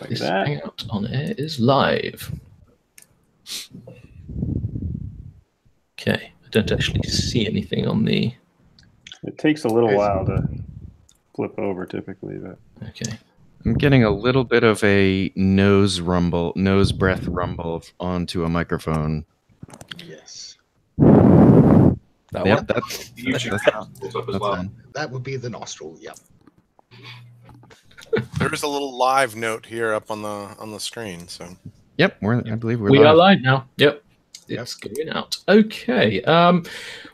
This Hangout on Air is live. Okay, I don't actually see anything on the... It takes a little while to flip over typically, but... Okay. I'm getting a little bit of a nose breath rumble onto a microphone. Yes. That would be the nostril. Yep. There's a little live note here up on the screen. So. Yep, I believe we are live now. Yep. It's going out. Okay.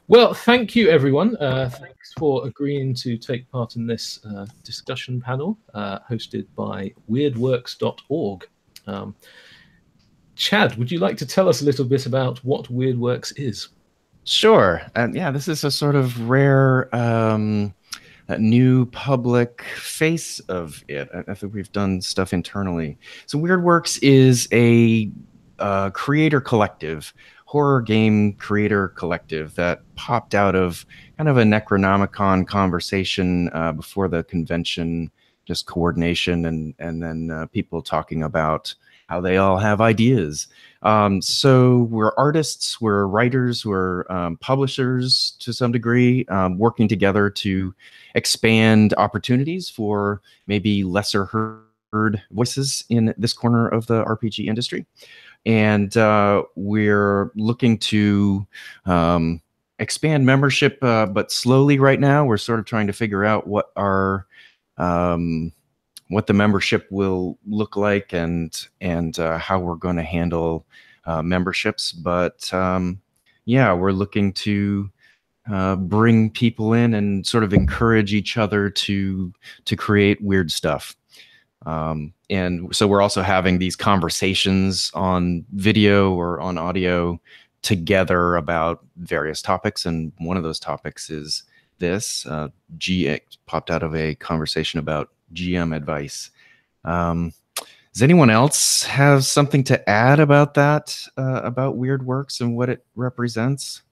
Well, thank you, everyone. Thanks for agreeing to take part in this discussion panel hosted by WeirdWorks.org. Chad, would you like to tell us a little bit about what WeirdWorks is? Sure. Yeah, this is a sort of rare new public face of it. I think we've done stuff internally. So WeirdWorks is a creator collective, horror game creator collective that popped out of kind of a Necronomicon conversation before the convention, just coordination and then people talking about how they all have ideas. So we're artists, we're writers, we're publishers to some degree, working together to expand opportunities for maybe lesser heard voices in this corner of the RPG industry. And we're looking to expand membership, but slowly right now. We're sort of trying to figure out what our what the membership will look like and how we're going to handle memberships. But yeah, we're looking to bring people in and sort of encourage each other to create weird stuff. And so we're also having these conversations on video or on audio together about various topics. And one of those topics is this. It popped out of a conversation about GM advice. Does anyone else have something to add about that, about WeirdWorks and what it represents?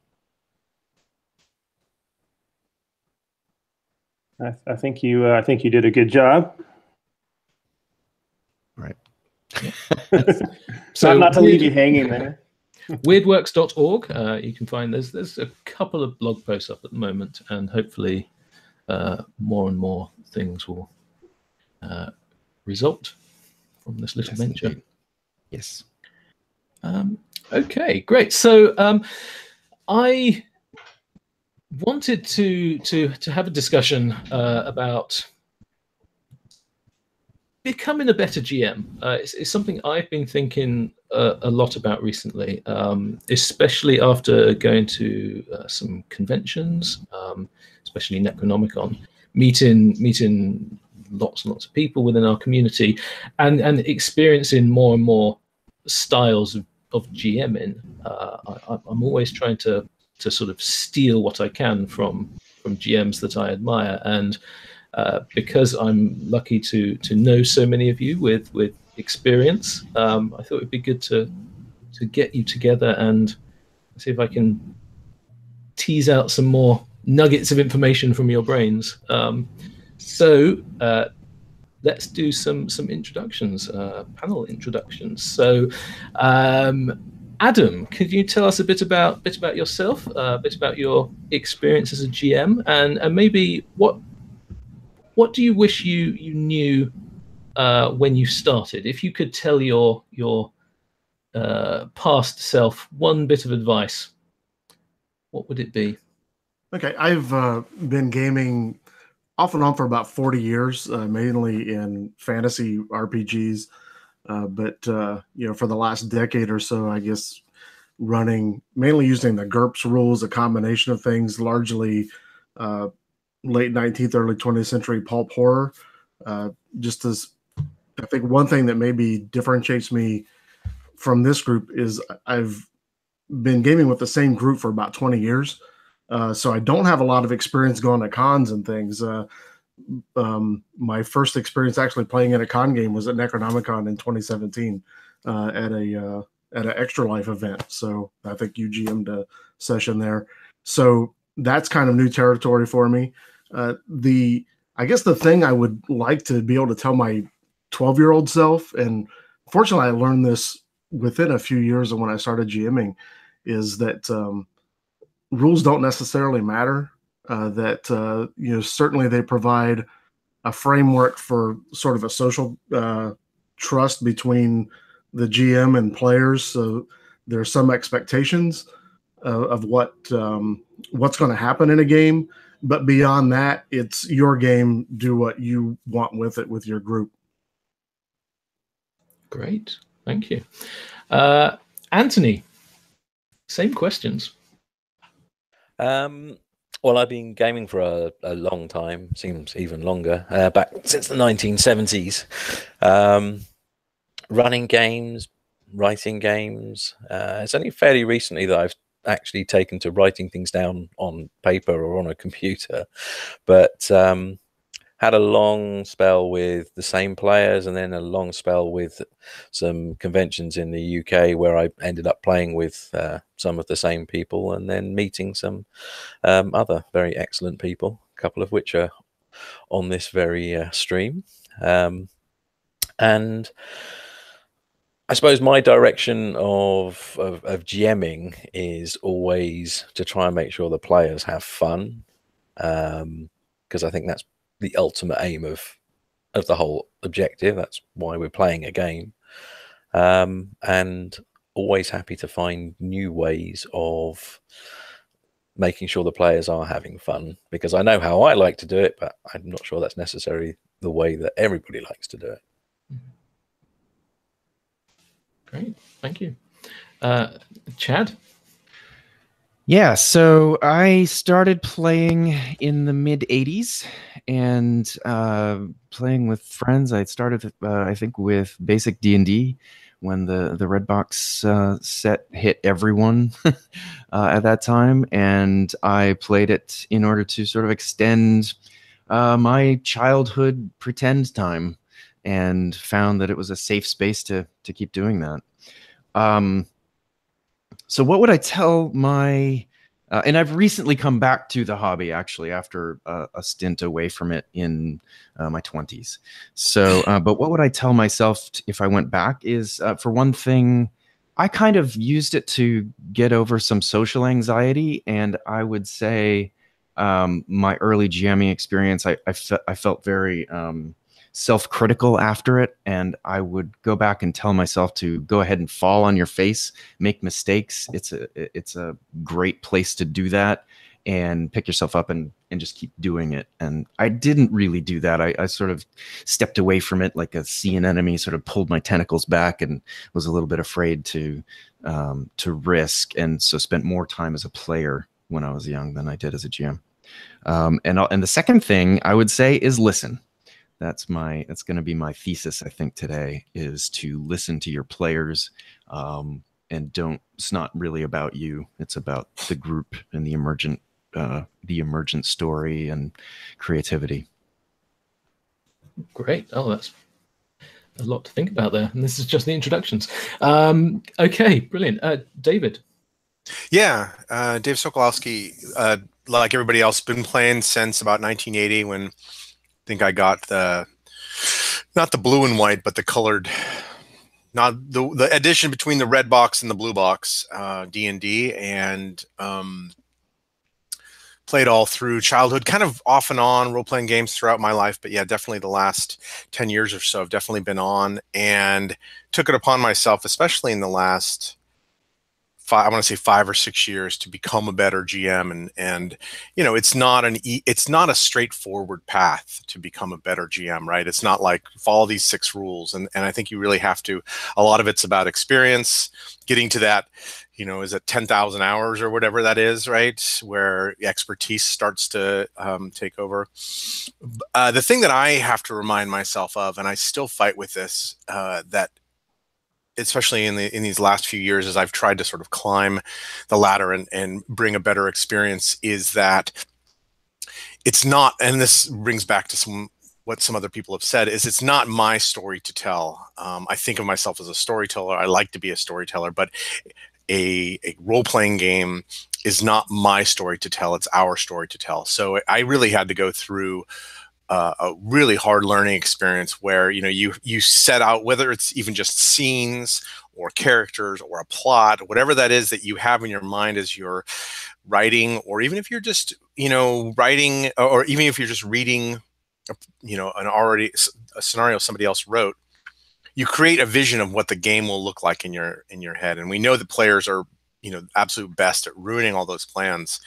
I think you did a good job. Right. So not to leave you hanging there. WeirdWorks.org. You can find there's a couple of blog posts up at the moment, and hopefully more and more things will result from this little venture. Indeed. Yes. Okay, great. So I wanted to have a discussion about becoming a better GM. It's something I've been thinking a lot about recently, especially after going to some conventions, especially Necronomicon, meeting lots and lots of people within our community, and experiencing more and more styles of GMing. I'm always trying to sort of steal what I can from GMs that I admire, and because I'm lucky to know so many of you with experience, I thought it'd be good to get you together and see if I can tease out some more nuggets of information from your brains. So let's do some introductions, panel introductions. So Adam, could you tell us a bit about yourself, a bit about your experience as a GM, and maybe what do you wish you knew when you started? If you could tell your past self one bit of advice, what would it be? Okay, I've been gaming off and on for about 40 years, mainly in fantasy RPGs. But for the last decade or so, I guess mainly using the GURPS rules, a combination of things, largely late 19th, early 20th century pulp horror. Just as I think one thing that maybe differentiates me from this group is I've been gaming with the same group for about 20 years. So I don't have a lot of experience going to cons and things. My first experience actually playing in a con game was at Necronomicon in 2017 at an Extra Life event. So I think you GM'd a session there. So that's kind of new territory for me. I guess the thing I would like to be able to tell my 12-year-old self. And fortunately, I learned this within a few years of when I started GMing, is that rules don't necessarily matter. Certainly they provide a framework for sort of a social trust between the GM and players. So there are some expectations of what's going to happen in a game, but beyond that, it's your game. Do what you want with it with your group. Great, thank you, Anthony. Same questions. Well, I've been gaming for a long time, seems even longer, back since the 1970s. Running games, writing games. It's only fairly recently that I've actually taken to writing things down on paper or on a computer. But had a long spell with the same players, and then a long spell with some conventions in the UK where I ended up playing with some of the same people, and then meeting some other very excellent people, a couple of which are on this very stream. And I suppose my direction of GMing is always to try and make sure the players have fun, because I think that's the ultimate aim of the whole objective. That's why we're playing a game, and always happy to find new ways of making sure the players are having fun, because I know how I like to do it, but I'm not sure that's necessarily the way that everybody likes to do it. Great, thank you. Chad? Yeah, so I started playing in the mid-'80s and playing with friends. I started, I think, with basic D&D when the Red Box set hit everyone at that time, and I played it in order to sort of extend my childhood pretend time, and found that it was a safe space to keep doing that. So what would I tell my, and I've recently come back to the hobby, actually, after a stint away from it in my 20s. So, but what would I tell myself if I went back is, for one thing, I kind of used it to get over some social anxiety. And I would say my early GMing experience, I felt very self-critical after it, and I would go back and tell myself to go ahead and fall on your face, make mistakes. It's a great place to do that, and pick yourself up and just keep doing it. And I didn't really do that. I sort of stepped away from it like a sea anemone, sort of pulled my tentacles back and was a little bit afraid to risk, and so spent more time as a player when I was young than I did as a GM. And the second thing I would say is listen. That's going to be my thesis, I think, today, is to listen to your players, and it's not really about you. It's about the group and the emergent story and creativity. Great. Oh, that's a lot to think about there. And this is just the introductions. Okay, brilliant. David. Yeah, Dave Sokolowski, like everybody else, been playing since about 1980, when I think I got not the blue and white, but the colored, not the addition between the red box and the blue box, D&D, and played all through childhood, kind of off and on role-playing games throughout my life. But yeah, definitely the last 10 years or so I've definitely been on, and took it upon myself, especially in the last I want to say 5 or 6 years, to become a better GM. And you know, it's not a straightforward path to become a better GM, right? It's not like follow these 6 rules. And I think you really have to, a lot of it's about experience, getting to that, you know, is it 10,000 hours or whatever that is, right? Where expertise starts to take over. The thing that I have to remind myself of, and I still fight with this, that especially in these last few years, as I've tried to sort of climb the ladder and bring a better experience, is that it's not, and this brings back to what some other people have said, is it's not my story to tell. I think of myself as a storyteller. I like to be a storyteller, but a role-playing game is not my story to tell. It's our story to tell. So I really had to go through a really hard learning experience where you set out, whether it's even just scenes or characters or a plot, whatever that is that you have in your mind as you're writing, or even if you're just writing, or even if you're just reading a scenario somebody else wrote, you create a vision of what the game will look like in your head. And we know that players are absolute best at ruining all those plans.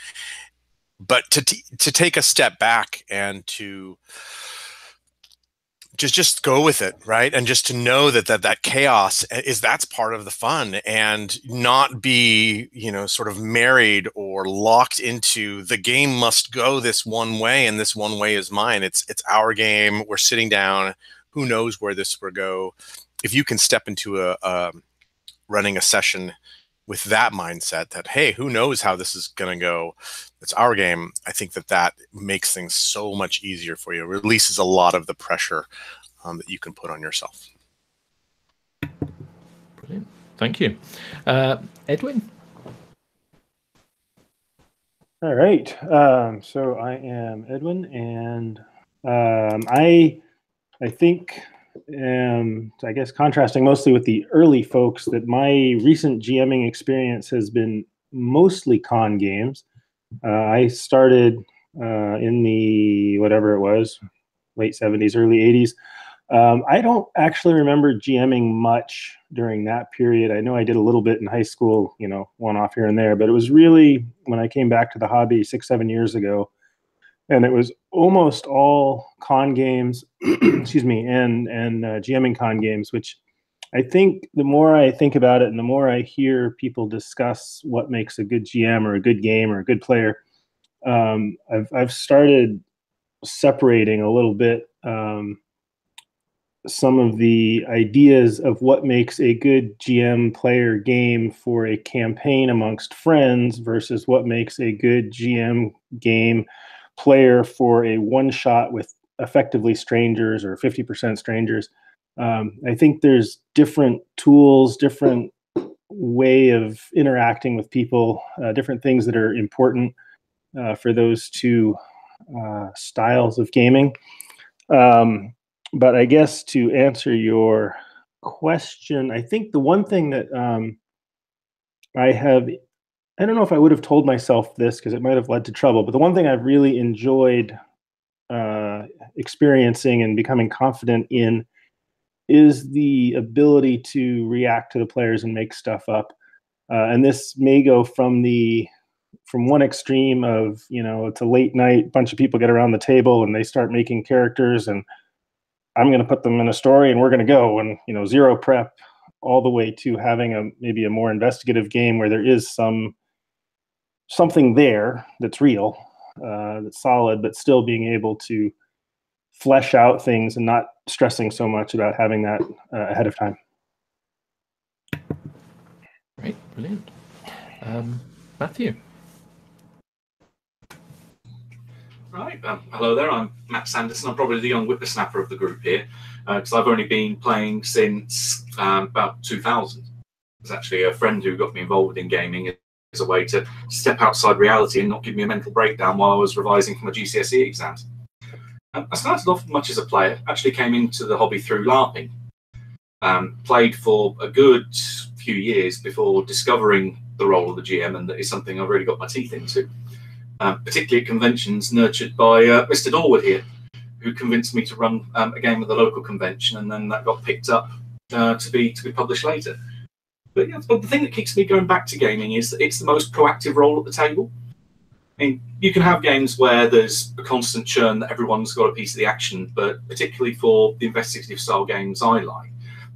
But to take a step back and to just go with it, right? And just to know that chaos that's part of the fun, and not be sort of married or locked into the game must go this one way and this one way is mine. It's our game. We're sitting down. Who knows where this will go? If you can step into running a session with that mindset, that hey, who knows how this is going to go? It's our game. I think that makes things so much easier for you. It releases a lot of the pressure that you can put on yourself. Brilliant. Thank you. Edwin? All right. So I am Edwin, and I think, I guess, contrasting mostly with the early folks, that my recent GMing experience has been mostly con games. I started in the, whatever it was, late 70s, early 80s. I don't actually remember GMing much during that period. I know I did a little bit in high school, one off here and there, but it was really when I came back to the hobby 6-7 years ago, and it was almost all con games, excuse me, and GMing con games, which I think the more I think about it and the more I hear people discuss what makes a good GM or a good game or a good player, I've started separating a little bit some of the ideas of what makes a good GM player game for a campaign amongst friends versus what makes a good GM game player for a one-shot with effectively strangers or 50% strangers. I think there's different tools, different way of interacting with people, different things that are important for those two styles of gaming. But I guess to answer your question, I think the one thing that I don't know if I would have told myself this because it might have led to trouble, but the one thing I've really enjoyed experiencing and becoming confident in is the ability to react to the players and make stuff up. And this may go from one extreme of, it's a late night, bunch of people get around the table and they start making characters, and I'm going to put them in a story and we're going to go, and, zero prep, all the way to having maybe a more investigative game where there is something there that's real, that's solid, but still being able to flesh out things and not stressing so much about having that ahead of time. Great, brilliant. Matthew. Right, hello there, I'm Matt Sanderson. I'm probably the young whippersnapper of the group here, because I've only been playing since about 2000. There's actually a friend who got me involved in gaming as a way to step outside reality and not give me a mental breakdown while I was revising for my GCSE exams. I started off much as a player, actually came into the hobby through LARPing. Played for a good few years before discovering the role of the GM, and that is something I've really got my teeth into. Particularly at conventions, nurtured by Mr. Dorwood here, who convinced me to run a game at the local convention, and then that got picked up to be published later. But yeah, the thing that keeps me going back to gaming is that it's the most proactive role at the table. I mean, you can have games where there's a constant churn that everyone's got a piece of the action, but particularly for the investigative style games I like,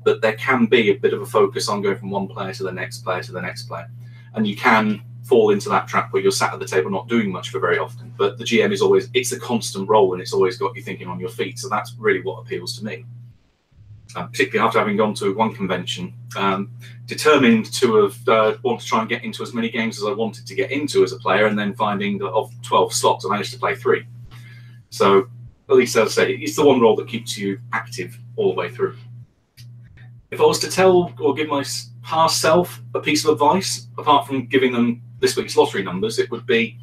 that there can be a bit of a focus on going from one player to the next player to the next player. And you can fall into that trap where you're sat at the table not doing much for very often. But the GM is always, it's a constant role, and it's always got you thinking on your feet. So that's really what appeals to me. Particularly after having gone to one convention, determined to have want to try and get into as many games as I wanted to get into as a player, and then finding that of 12 slots, I managed to play 3. So at least, as I say, it's the one role that keeps you active all the way through. If I was to tell or give my past self a piece of advice, apart from giving them this week's lottery numbers, it would be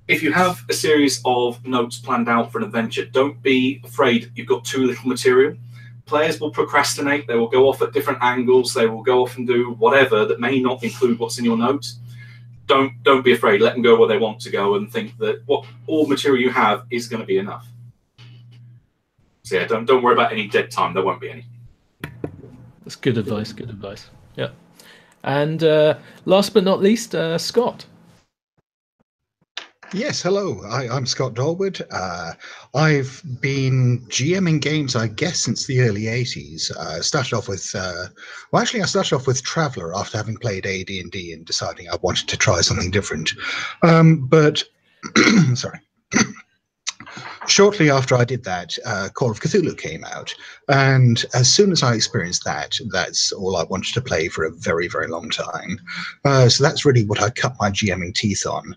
if you have a series of notes planned out for an adventure, don't be afraid you've got too little material. Players will procrastinate. They will go off at different angles. They will go off and do whatever that may not include what's in your notes. Don't be afraid. Let them go where they want to go and think that what all material you have is going to be enough. So yeah, don't worry about any dead time. There won't be any. That's good advice. Good advice. Yeah. And last but not least, Scott. Yes, hello. I'm Scott Dorwood. I've been GMing games, I guess, since the early 80s. Started off with, I started off with Traveller after having played AD&D and deciding I wanted to try something different. But, sorry. Shortly after I did that, Call of Cthulhu came out, and as soon as I experienced that, that's all I wanted to play for a very, very long time. So that's really what I cut my GMing teeth on.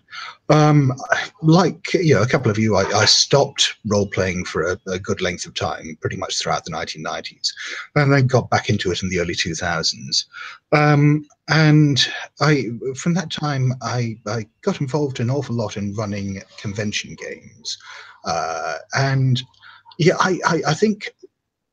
Like a couple of you, I stopped role-playing for a good length of time, pretty much throughout the 1990s, and then got back into it in the early 2000s. And from that time, I got involved an awful lot in running convention games. And yeah, I think,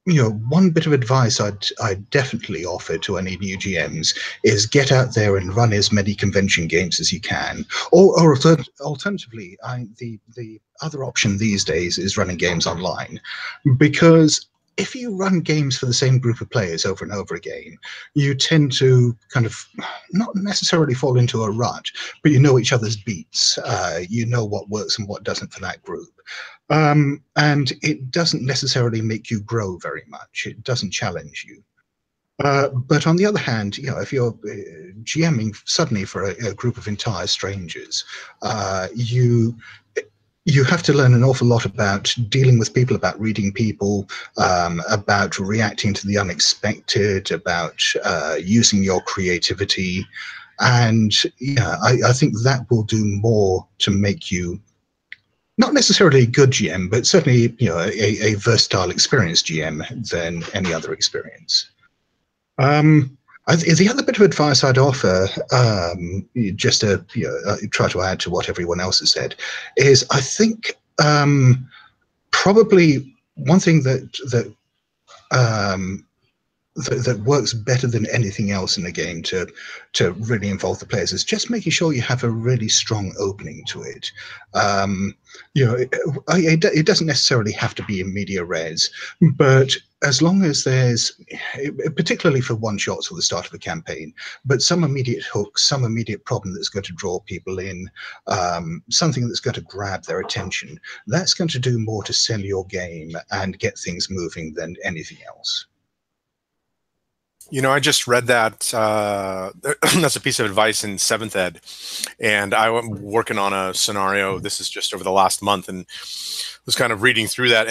one bit of advice I'd definitely offer to any new GMs is get out there and run as many convention games as you can. Or alternatively, the other option these days is running games online, because if you run games for the same group of players over and over again, you tend to kind of not necessarily fall into a rut, but you know each other's beats. You know what works and what doesn't for that group. And it doesn't necessarily make you grow very much. It doesn't challenge you. But on the other hand, if you're GMing suddenly for a group of entire strangers, you have to learn an awful lot about dealing with people, about reading people, about reacting to the unexpected, about using your creativity. And I think that will do more to make you not necessarily a good GM, but certainly a versatile, experienced GM than any other experience. The other bit of advice I'd offer, just to try to add to what everyone else has said, is I think probably one thing that works better than anything else in the game to really involve the players is just making sure you have a really strong opening to it. It doesn't necessarily have to be in media res, but as long as there's, particularly for one-shots or the start of a campaign, but some immediate hook, some immediate problem that's going to draw people in, something that's going to grab their attention, that's going to do more to sell your game and get things moving than anything else. I just read that. That's a piece of advice in 7th Ed. And I'm working on a scenario. This is just over the last month, and was kind of reading through that.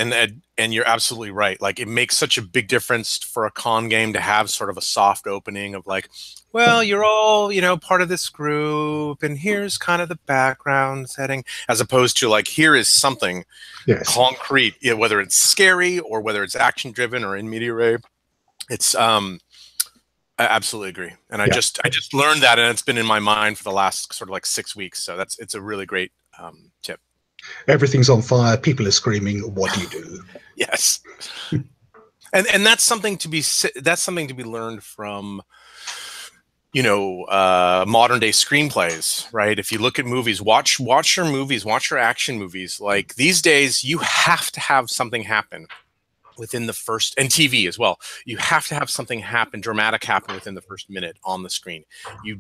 And you're absolutely right. Like, it makes such a big difference for a con game to have sort of a soft opening of like, well, you're all, part of this group, and here's kind of the background setting, as opposed to like, here is something concrete, whether it's scary or whether it's action driven or in media res. It's I absolutely agree, and I just learned that, and it's been in my mind for the last sort of like 6 weeks. So it's a really great tip. Everything's on fire. People are screaming. What do you do? Yes, and that's something to be learned from modern day screenplays, right? If you look at movies, watch your movies, watch your action movies. Like, these days, you have to have something happen within the first, and TV as well. You have to have something dramatic happen within the first minute on the screen. You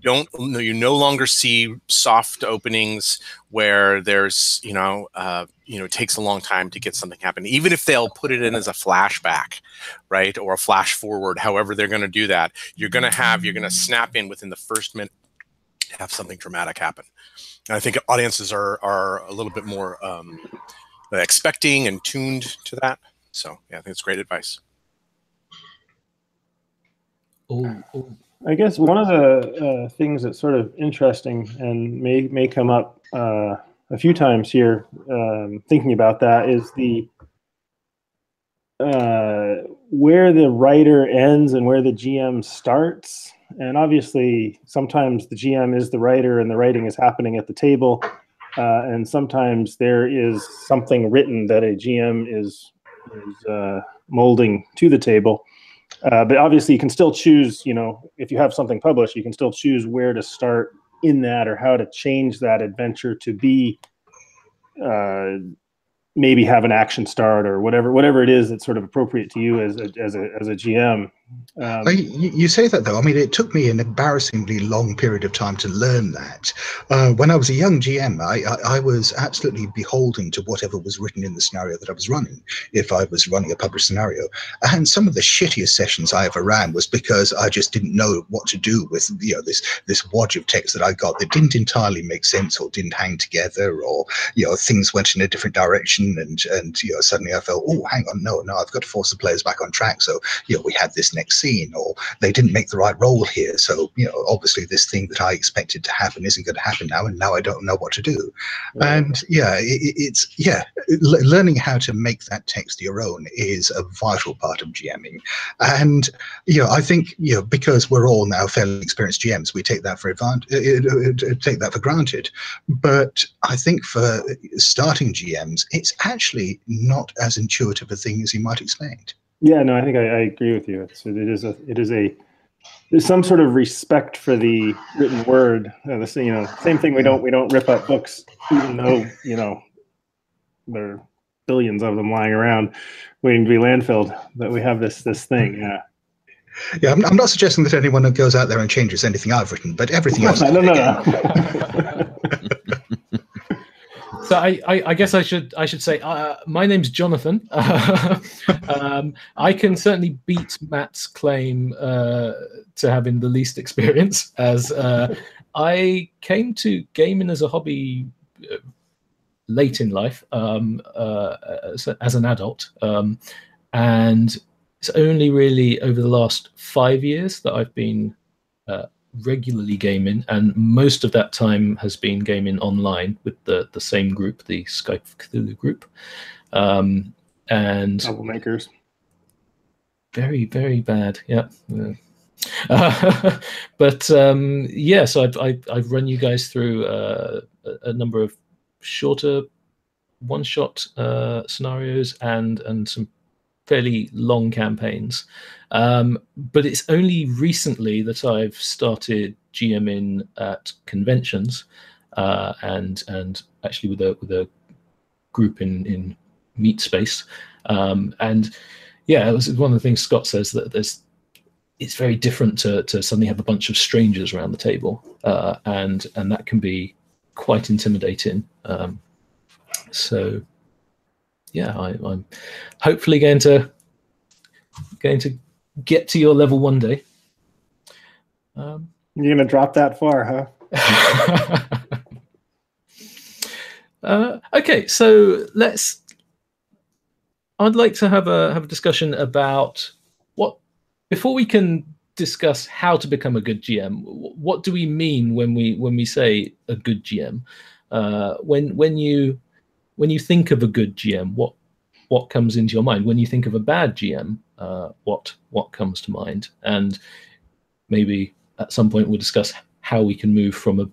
no longer see soft openings where there's, it takes a long time to get something happen. Even if they'll put it in as a flashback, right? Or a flash forward, however they're going to do that, you're going to snap in within the first minute, have something dramatic happen. And I think audiences are a little bit more expecting and tuned to that. So yeah, I think it's great advice. I guess one of the things that's sort of interesting and may come up a few times here, thinking about that, is the where the writer ends and where the GM starts. And obviously, sometimes the GM is the writer and the writing is happening at the table. and sometimes there is something written that a GM is molding to the table. But obviously, you can still choose. If you have something published, you can still choose where to start in that, or how to change that adventure to be. Maybe have an action start, or whatever it is that's sort of appropriate to you as a GM. You say that, though. I mean, it took me an embarrassingly long period of time to learn that. When I was a young GM, I was absolutely beholden to whatever was written in the scenario that I was running, if I was running a published scenario. And some of the shittiest sessions I ever ran was because I just didn't know what to do with this wodge of text that I got that didn't entirely make sense, or didn't hang together, or things went in a different direction, and suddenly I felt, oh, hang on, no, I've got to force the players back on track. So we had this next scene, or they didn't make the right roll here, so obviously this thing that I expected to happen isn't going to happen now, and now I don't know what to do. And it's learning how to make that text your own is a vital part of GMing. And I think because we're all now fairly experienced GMs, we take that for granted. But I think for starting GMs, it's actually not as intuitive a thing as you might expect. Yeah, no, I think I agree with you. There's some sort of respect for the written word. Same thing. We don't rip up books, even though there are billions of them lying around waiting to be landfilled. But we have this thing. Yeah. Yeah, I'm not suggesting that anyone goes out there and changes anything I've written, but everything else. No. So I guess I should say my name's Jonathan. I can certainly beat Matt's claim to having the least experience, as I came to gaming as a hobby late in life, as an adult, and it's only really over the last 5 years that I've been regularly gaming, and most of that time has been gaming online with the same group, the Skype Cthulhu group, and troublemakers. Very, very bad. Yeah. But so I've run you guys through a number of shorter one-shot scenarios and some fairly long campaigns, but it's only recently that I've started GMing at conventions, and actually with a group in Meat Space, and it was one of the things Scott says, that it's very different to suddenly have a bunch of strangers around the table, and that can be quite intimidating. So yeah, I'm hopefully going to get to your level one day. You're going to drop that far, huh? Okay, so I'd like to have a discussion about before we can discuss how to become a good GM. What do we mean when we say a good GM? When you think of a good GM, what comes into your mind? When you think of a bad GM, what comes to mind? And maybe at some point we'll discuss how we can move from a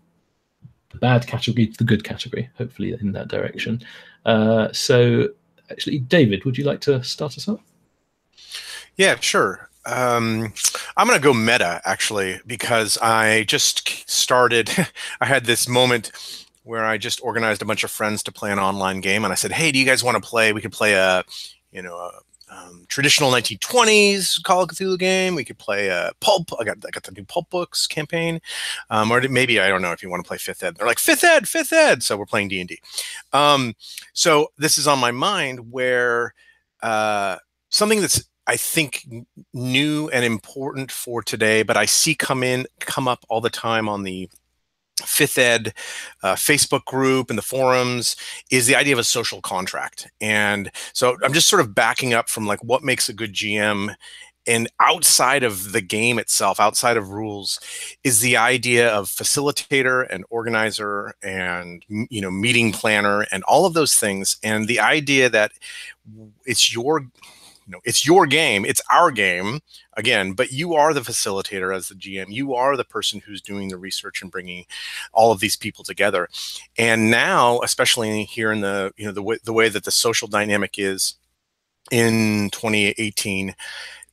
bad category to the good category, hopefully in that direction. So actually, David, would you like to start us off? Yeah, sure. I'm going to go meta, actually, because I just started, I had this moment where I just organized a bunch of friends to play an online game, and I said, "Hey, do you guys want to play? We could play a traditional 1920s Call of Cthulhu game. We could play a pulp. I got the new Pulp Books campaign, or maybe I don't know if you want to play Fifth Ed. They're like Fifth Ed. So we're playing D&D. So this is on my mind, where something that's I think new and important for today, but I see come up all the time on the Fifth Ed Facebook group and the forums, is the idea of a social contract. And so I'm just sort of backing up from like what makes a good GM, and outside of the game itself, outside of rules, is the idea of facilitator and organizer and meeting planner and all of those things, and the idea that it's your it's your game, it's our game again, but you are the facilitator as the GM. You are the person who's doing the research and bringing all of these people together. And now, especially here in the way that the social dynamic is in 2018,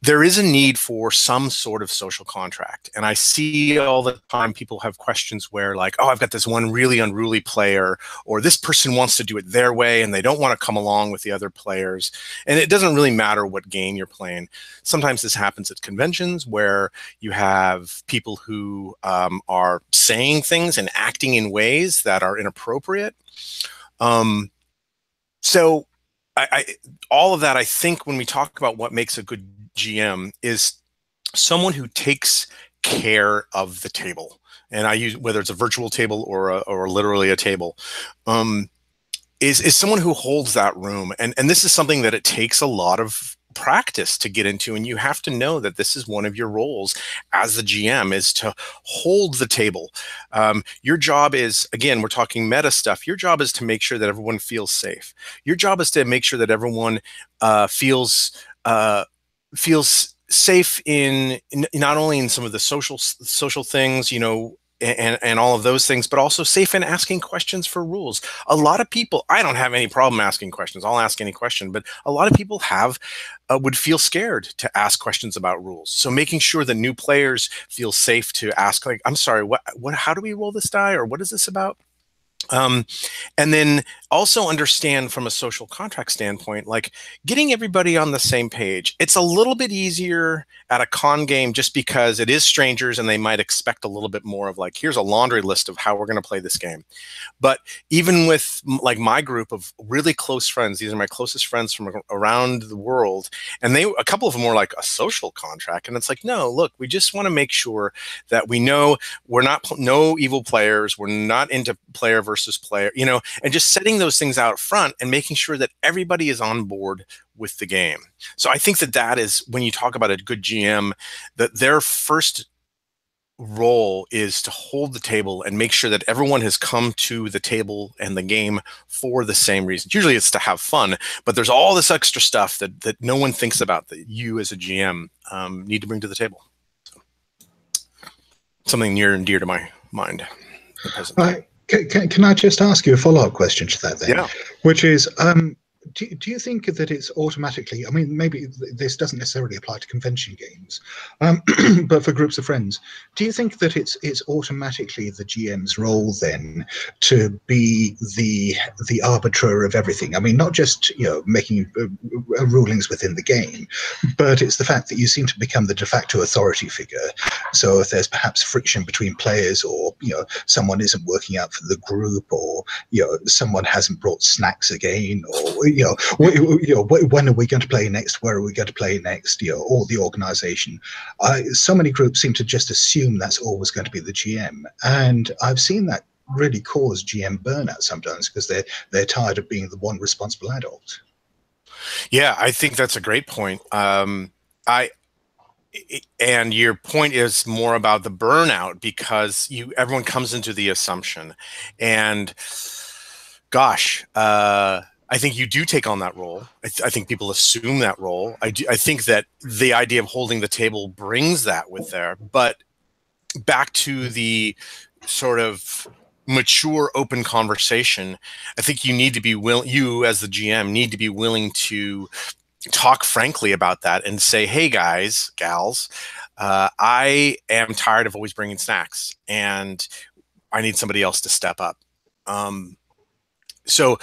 there is a need for some sort of social contract. And I see all the time people have questions where like, oh, I've got this one really unruly player, or this person wants to do it their way and they don't want to come along with the other players. And it doesn't really matter what game you're playing. Sometimes this happens at conventions where you have people who are saying things and acting in ways that are inappropriate. So all of that, I think when we talk about what makes a good GM is someone who takes care of the table. And I use, whether it's a virtual table or literally a table, is someone who holds that room. And this is something that it takes a lot of practice to get into, and you have to know that this is one of your roles as the GM, is to hold the table. Your job is, again, we're talking meta stuff, your job is to make sure that everyone feels safe. Your job is to make sure that everyone feels safe in not only in some of the social things, and all of those things, but also safe in asking questions for rules. A lot of people, I don't have any problem asking questions. I'll ask any question, but a lot of people would feel scared to ask questions about rules. So making sure that new players feel safe to ask, like, I'm sorry, how do we roll this die, or what is this about? And then also understand from a social contract standpoint, like getting everybody on the same page. It's a little bit easier at a con game just because it is strangers and they might expect a little bit more of like, here's a laundry list of how we're going to play this game. But even with like my group of really close friends, these are my closest friends from around the world, and a couple of them were like a social contract. And it's like, no, look, we just want to make sure that we know we're no evil players. We're not into player versus player, and just setting those things out front and making sure that everybody is on board with the game. So I think that is, when you talk about a good GM, that their first role is to hold the table and make sure that everyone has come to the table and the game for the same reasons. Usually it's to have fun, but there's all this extra stuff that no one thinks about that you as a GM need to bring to the table. So, something near and dear to my mind. Can I just ask you a follow-up question to that then? Yeah. Which is, do you think that it's automatically, I mean, maybe this doesn't necessarily apply to convention games, but for groups of friends, do you think that it's automatically the GM's role then to be the arbiter of everything? I mean, not just, making rulings within the game, but it's the fact that you seem to become the de facto authority figure. So if there's perhaps friction between players, or, someone isn't working out for the group, or, someone hasn't brought snacks again, or, when are we going to play next? Where are we going to play next? Or the organization. So many groups seem to just assume that's always going to be the GM. And I've seen that really cause GM burnout sometimes, because they're tired of being the one responsible adult. Yeah, I think that's a great point. And your point is more about the burnout, because everyone comes into the assumption, and gosh, I think you do take on that role. I think people assume that role. I think that the idea of holding the table brings that with there. But back to the sort of mature, open conversation, I think you need to be you as the GM need to be willing to talk frankly about that and say, hey guys, gals, I am tired of always bringing snacks, and I need somebody else to step up. So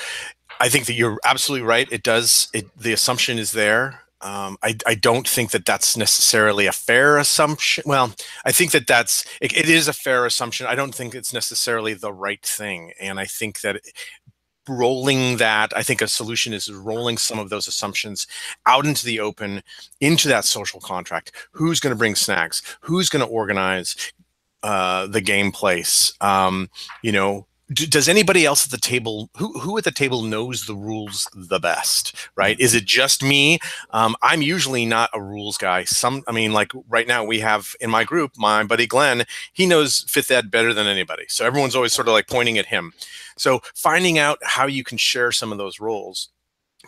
I think that you're absolutely right. The assumption is there. I don't think that that's necessarily a fair assumption. Well, I think that it is a fair assumption. I don't think it's necessarily the right thing. And I think that I think a solution is rolling some of those assumptions out into the open, into that social contract. Who's going to bring snacks? Who's going to organize the game place? Does anybody else at the table, who at the table knows the rules the best, right? Is it just me? I'm usually not a rules guy. Like right now we have in my group, my buddy Glenn, he knows 5th Ed better than anybody. So everyone's always sort of like pointing at him. So finding out how you can share some of those roles.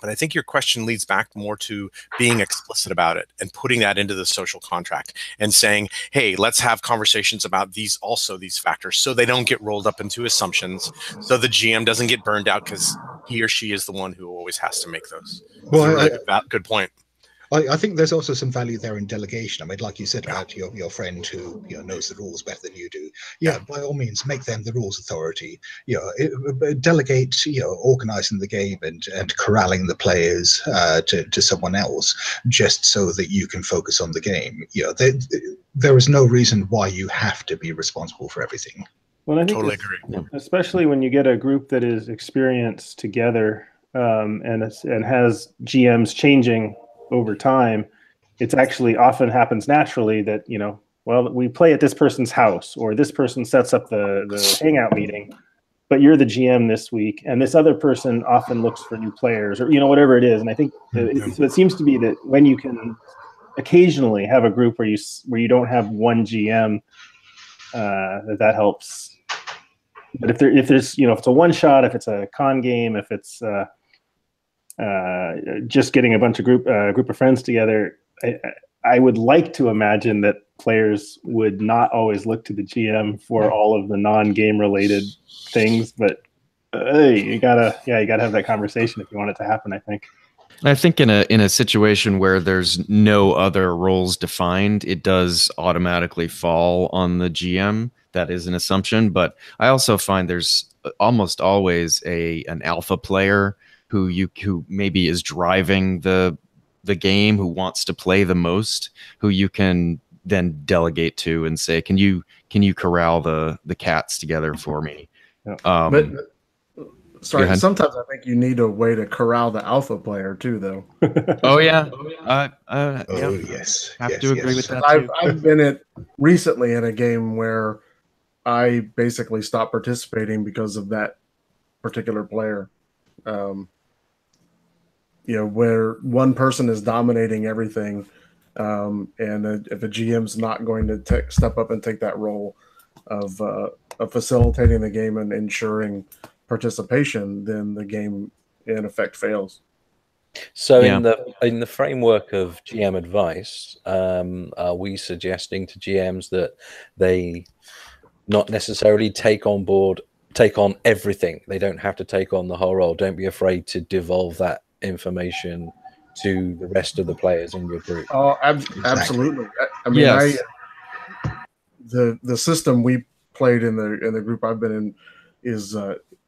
But I think your question leads back more to being explicit about it and putting that into the social contract and saying, hey, let's have conversations about these factors, so they don't get rolled up into assumptions, so the GM doesn't get burned out because he or she is the one who always has to make those. Well, That's a really good point. I think there's also some value there in delegation. I mean, like you said about your friend who knows the rules better than you do. Yeah, by all means, make them the rules authority. Delegate, organizing the game and corralling the players to someone else, just so that you can focus on the game. There is no reason why you have to be responsible for everything. Well, I think Totally agree. especially when you get a group that is experienced together and has GMs changing over time, it's actually often happens naturally that, well, we play at this person's house, or this person sets up the hangout meeting, but you're the GM this week, and this other person often looks for new players, or whatever it is. And I think so it seems to be that when you can occasionally have a group where you don't have one GM, that helps. But if there's if it's a one shot, if it's a con game, if it's just getting a bunch of group of friends together, I would like to imagine that players would not always look to the GM for all of the non-game related things, but you gotta have that conversation if you want it to happen, I think. I think in a situation where there's no other roles defined, it does automatically fall on the GM. That is an assumption, but I also find there's almost always an alpha player who maybe is driving the game, who wants to play the most, who you can then delegate to and say, can you corral the cats together for me? But sorry, sometimes I think you need a way to corral the alpha player too, though. Oh yeah. Yes. Have to agree with that too. I've been recently in a game where I basically stopped participating because of that particular player. Where one person is dominating everything, and if a GM's not going to step up and take that role of facilitating the game and ensuring participation, then the game in effect fails. So in the framework of GM advice, are we suggesting to GMs that they not necessarily take on everything? They don't have to take on the whole role. Don't be afraid to devolve that information to the rest of the players in your group. Oh, absolutely. I mean, yes. The system we played in the group I've been in is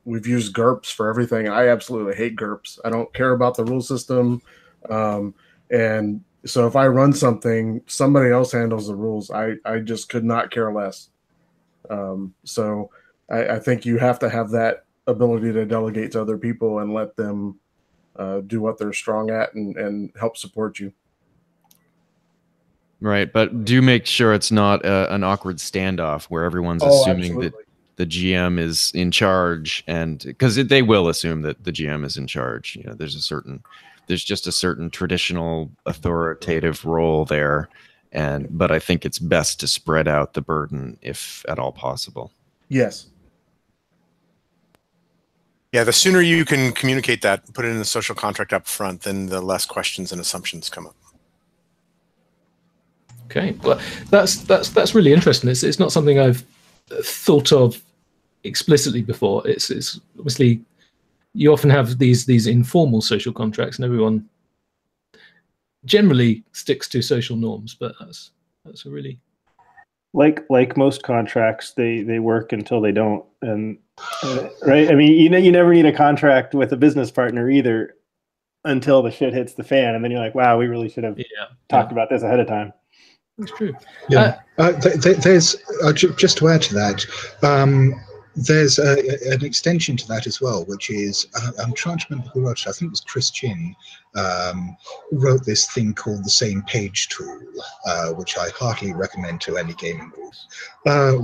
we've used GURPS for everything. I absolutely hate GURPS. I don't care about the rule system, and so if I run something, somebody else handles the rules. I just could not care less. So I think you have to have that ability to delegate to other people and let them do what they're strong at and help support you. Right, but do make sure it's not an awkward standoff where everyone's assuming that the GM is in charge, and because they will assume that the GM is in charge. There's just a certain traditional authoritative role there, but I think it's best to spread out the burden if at all possible. Yes. Yeah, the sooner you can communicate that, put it in the social contract up front, then the less questions and assumptions come up. Okay, well, that's really interesting. It's not something I've thought of explicitly before. It's obviously you often have these informal social contracts, and everyone generally sticks to social norms. But that's a really like most contracts, they work until they don't, and right. I mean, you never need a contract with a business partner either until the shit hits the fan, and then you're like, wow, we really should have talked about this ahead of time. That's true. Yeah. There's just to add to that, there's an extension to that as well, which is I'm trying to remember who wrote it. I think it was Chris Chin, wrote this thing called the Same Page tool, which I heartily recommend to any gaming group,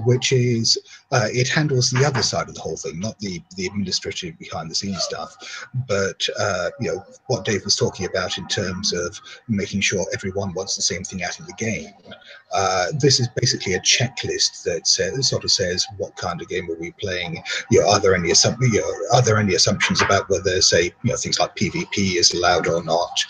which is it handles the other side of the whole thing, not the administrative behind the scenes stuff, but what Dave was talking about in terms of making sure everyone wants the same thing out of the game. This is basically a checklist that sort of says what kind of game are we playing. Are there any assumptions about whether, say, things like PvP is allowed or not?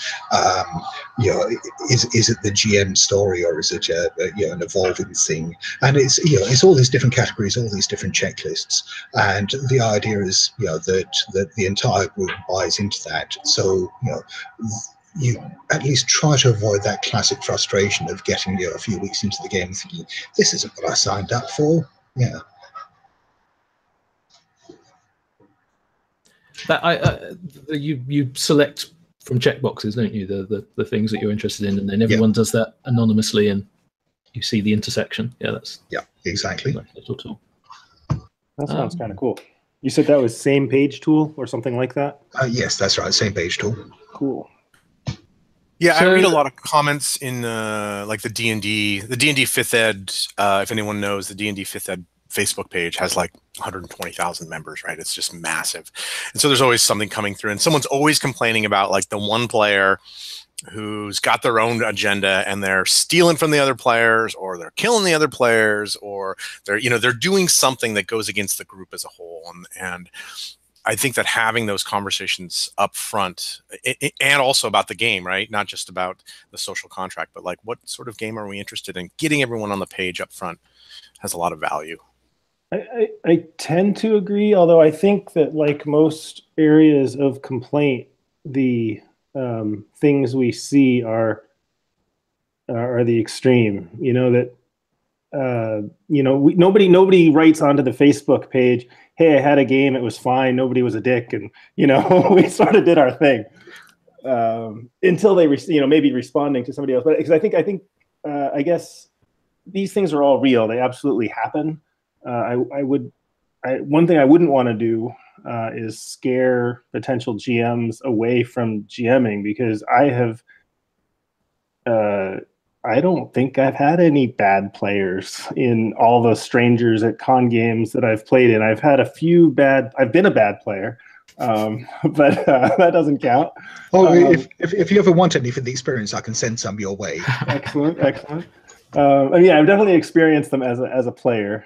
Is it the GM story, or is it an evolving thing? And it's all these different categories, all these different checklists, and the idea is that the entire group buys into that. So you at least try to avoid that classic frustration of getting a few weeks into the game thinking, this isn't what I signed up for. Yeah. That you select from checkboxes, don't you? The things that you're interested in, and then everyone does that anonymously, and you see the intersection. Yeah, exactly. Nice little tool. That sounds kind of cool. You said that was Same Page tool or something like that? Yes, that's right. Same Page tool. Cool. Yeah, I read a lot of comments in like the D&D 5th Ed. If anyone knows, the D&D 5th Ed Facebook page has like 120,000 members, right? It's just massive. And so there's always something coming through, and someone's always complaining about like the one player who's got their own agenda and they're stealing from the other players, or they're killing the other players, or they're doing something that goes against the group as a whole. And I think that having those conversations up front, and also about the game, right? Not just about the social contract, but like what sort of game are we interested in? Getting everyone on the page up front has a lot of value. I tend to agree, although I think that like most areas of complaint, the things we see are the extreme. Nobody writes onto the Facebook page, hey, I had a game, it was fine, nobody was a dick, and we sort of did our thing until they maybe responding to somebody else. But because I guess these things are all real, they absolutely happen. One thing I wouldn't want to do is scare potential GMs away from GMing, because I don't think I've had any bad players in all the strangers at con games that I've played in. I've had a few I've been a bad player, but that doesn't count. If you ever want any for the experience, I can send some your way. Excellent. I've definitely experienced them as a player.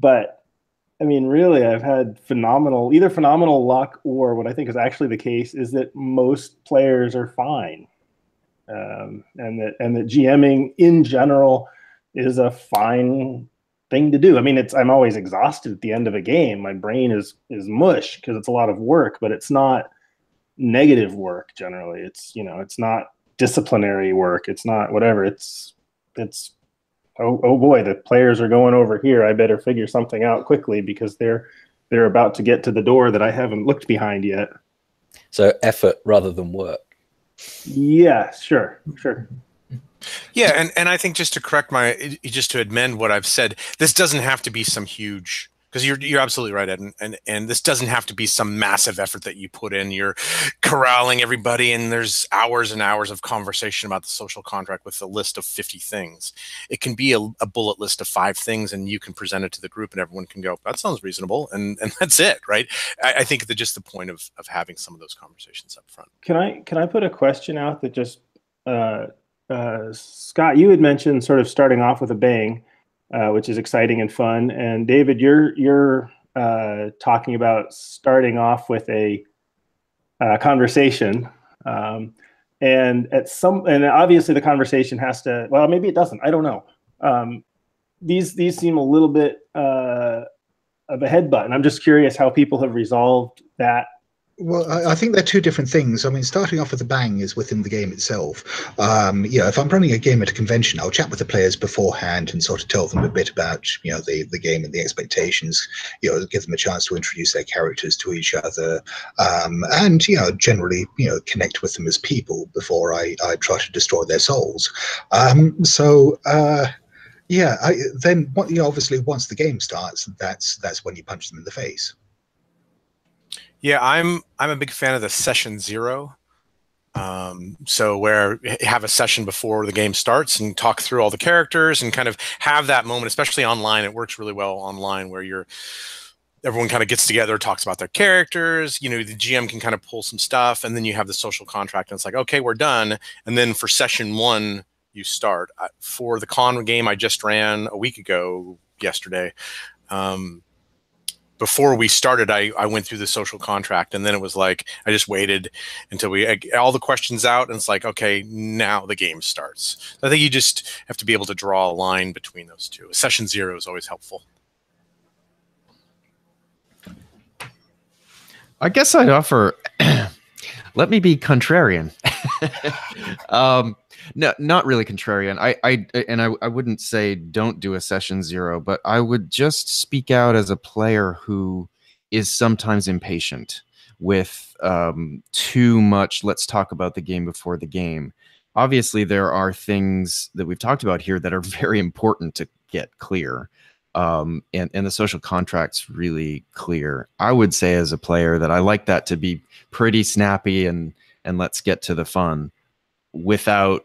But I mean, really, I've had either phenomenal luck, or what I think is actually the case is that most players are fine. And that GMing in general is a fine thing to do. I mean, I'm always exhausted at the end of a game. My brain is mush because it's a lot of work, but it's not negative work generally. It's not disciplinary work. It's not whatever. It's oh boy, the players are going over here. I better figure something out quickly because they're about to get to the door that I haven't looked behind yet. So effort rather than work. Yeah, sure. Yeah, and I think just to amend what I've said, this doesn't have to be some huge, because you're absolutely right, Ed, and this doesn't have to be some massive effort that you put in. You're corralling everybody, and there's hours and hours of conversation about the social contract with a list of 50 things. It can be a bullet list of 5 things, and you can present it to the group, and everyone can go, that sounds reasonable, and that's it, right? I think that just the point of having some of those conversations up front. Can I put a question out that just Scott, you had mentioned sort of starting off with a bang, which is exciting and fun. And David, you're talking about starting off with a conversation, and obviously the conversation has to. Well, maybe it doesn't. I don't know. These seem a little bit of a headbutt, and I'm just curious how people have resolved that. Well, I think they're two different things. I mean, starting off with a bang is within the game itself. If I'm running a game at a convention, I'll chat with the players beforehand and sort of tell them a bit about, the game and the expectations, give them a chance to introduce their characters to each other, and, generally, connect with them as people before I try to destroy their souls. Then obviously once the game starts, that's when you punch them in the face. Yeah, I'm a big fan of the session zero. So where you have a session before the game starts and talk through all the characters and kind of have that moment, especially online. It works really well online where everyone kind of gets together, talks about their characters. The GM can kind of pull some stuff, and then you have the social contract, and it's like, okay, we're done. And then for session one, you start. For the con game I just ran a week ago, yesterday, before we started, I went through the social contract, and then it was like I just waited until we all the questions out, and it's like, okay, now the game starts. I think you just have to be able to draw a line between those two. Session zero is always helpful. I guess I'd offer. Let me be contrarian. No, not really contrarian. I wouldn't say don't do a session zero, but I would just speak out as a player who is sometimes impatient with too much. Let's talk about the game before the game. Obviously, there are things that we've talked about here that are very important to get clear. And the social contract's really clear. I would say as a player that I like that to be pretty snappy and let's get to the fun without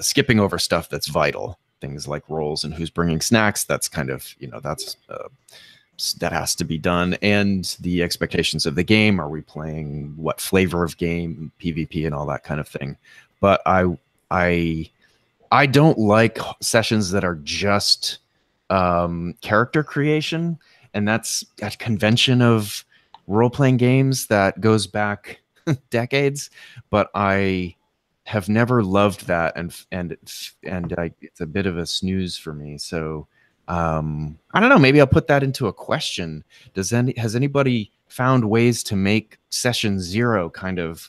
skipping over stuff that's vital. Things like roles and who's bringing snacks. That's kind of, that has to be done. And the expectations of the game. Are we playing what flavor of game, PvP and all that kind of thing. But I don't like sessions that are just character creation, and that's a convention of role-playing games that goes back decades, but I have never loved that, and it's a bit of a snooze for me. So I don't know, maybe I'll put that into a question. Has anybody found ways to make session zero kind of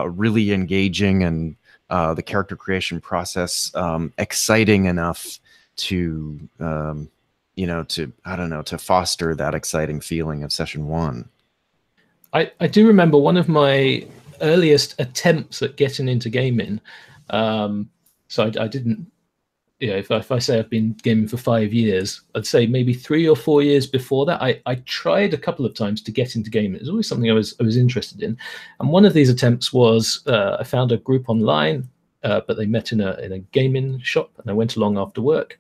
really engaging and the character creation process exciting enough to to foster that exciting feeling of session one? I do remember one of my earliest attempts at getting into gaming. So I didn't, if I say I've been gaming for 5 years, I'd say maybe 3 or 4 years before that, I tried a couple of times to get into gaming. It was always something I was interested in. And one of these attempts was I found a group online, but they met in a gaming shop, and I went along after work.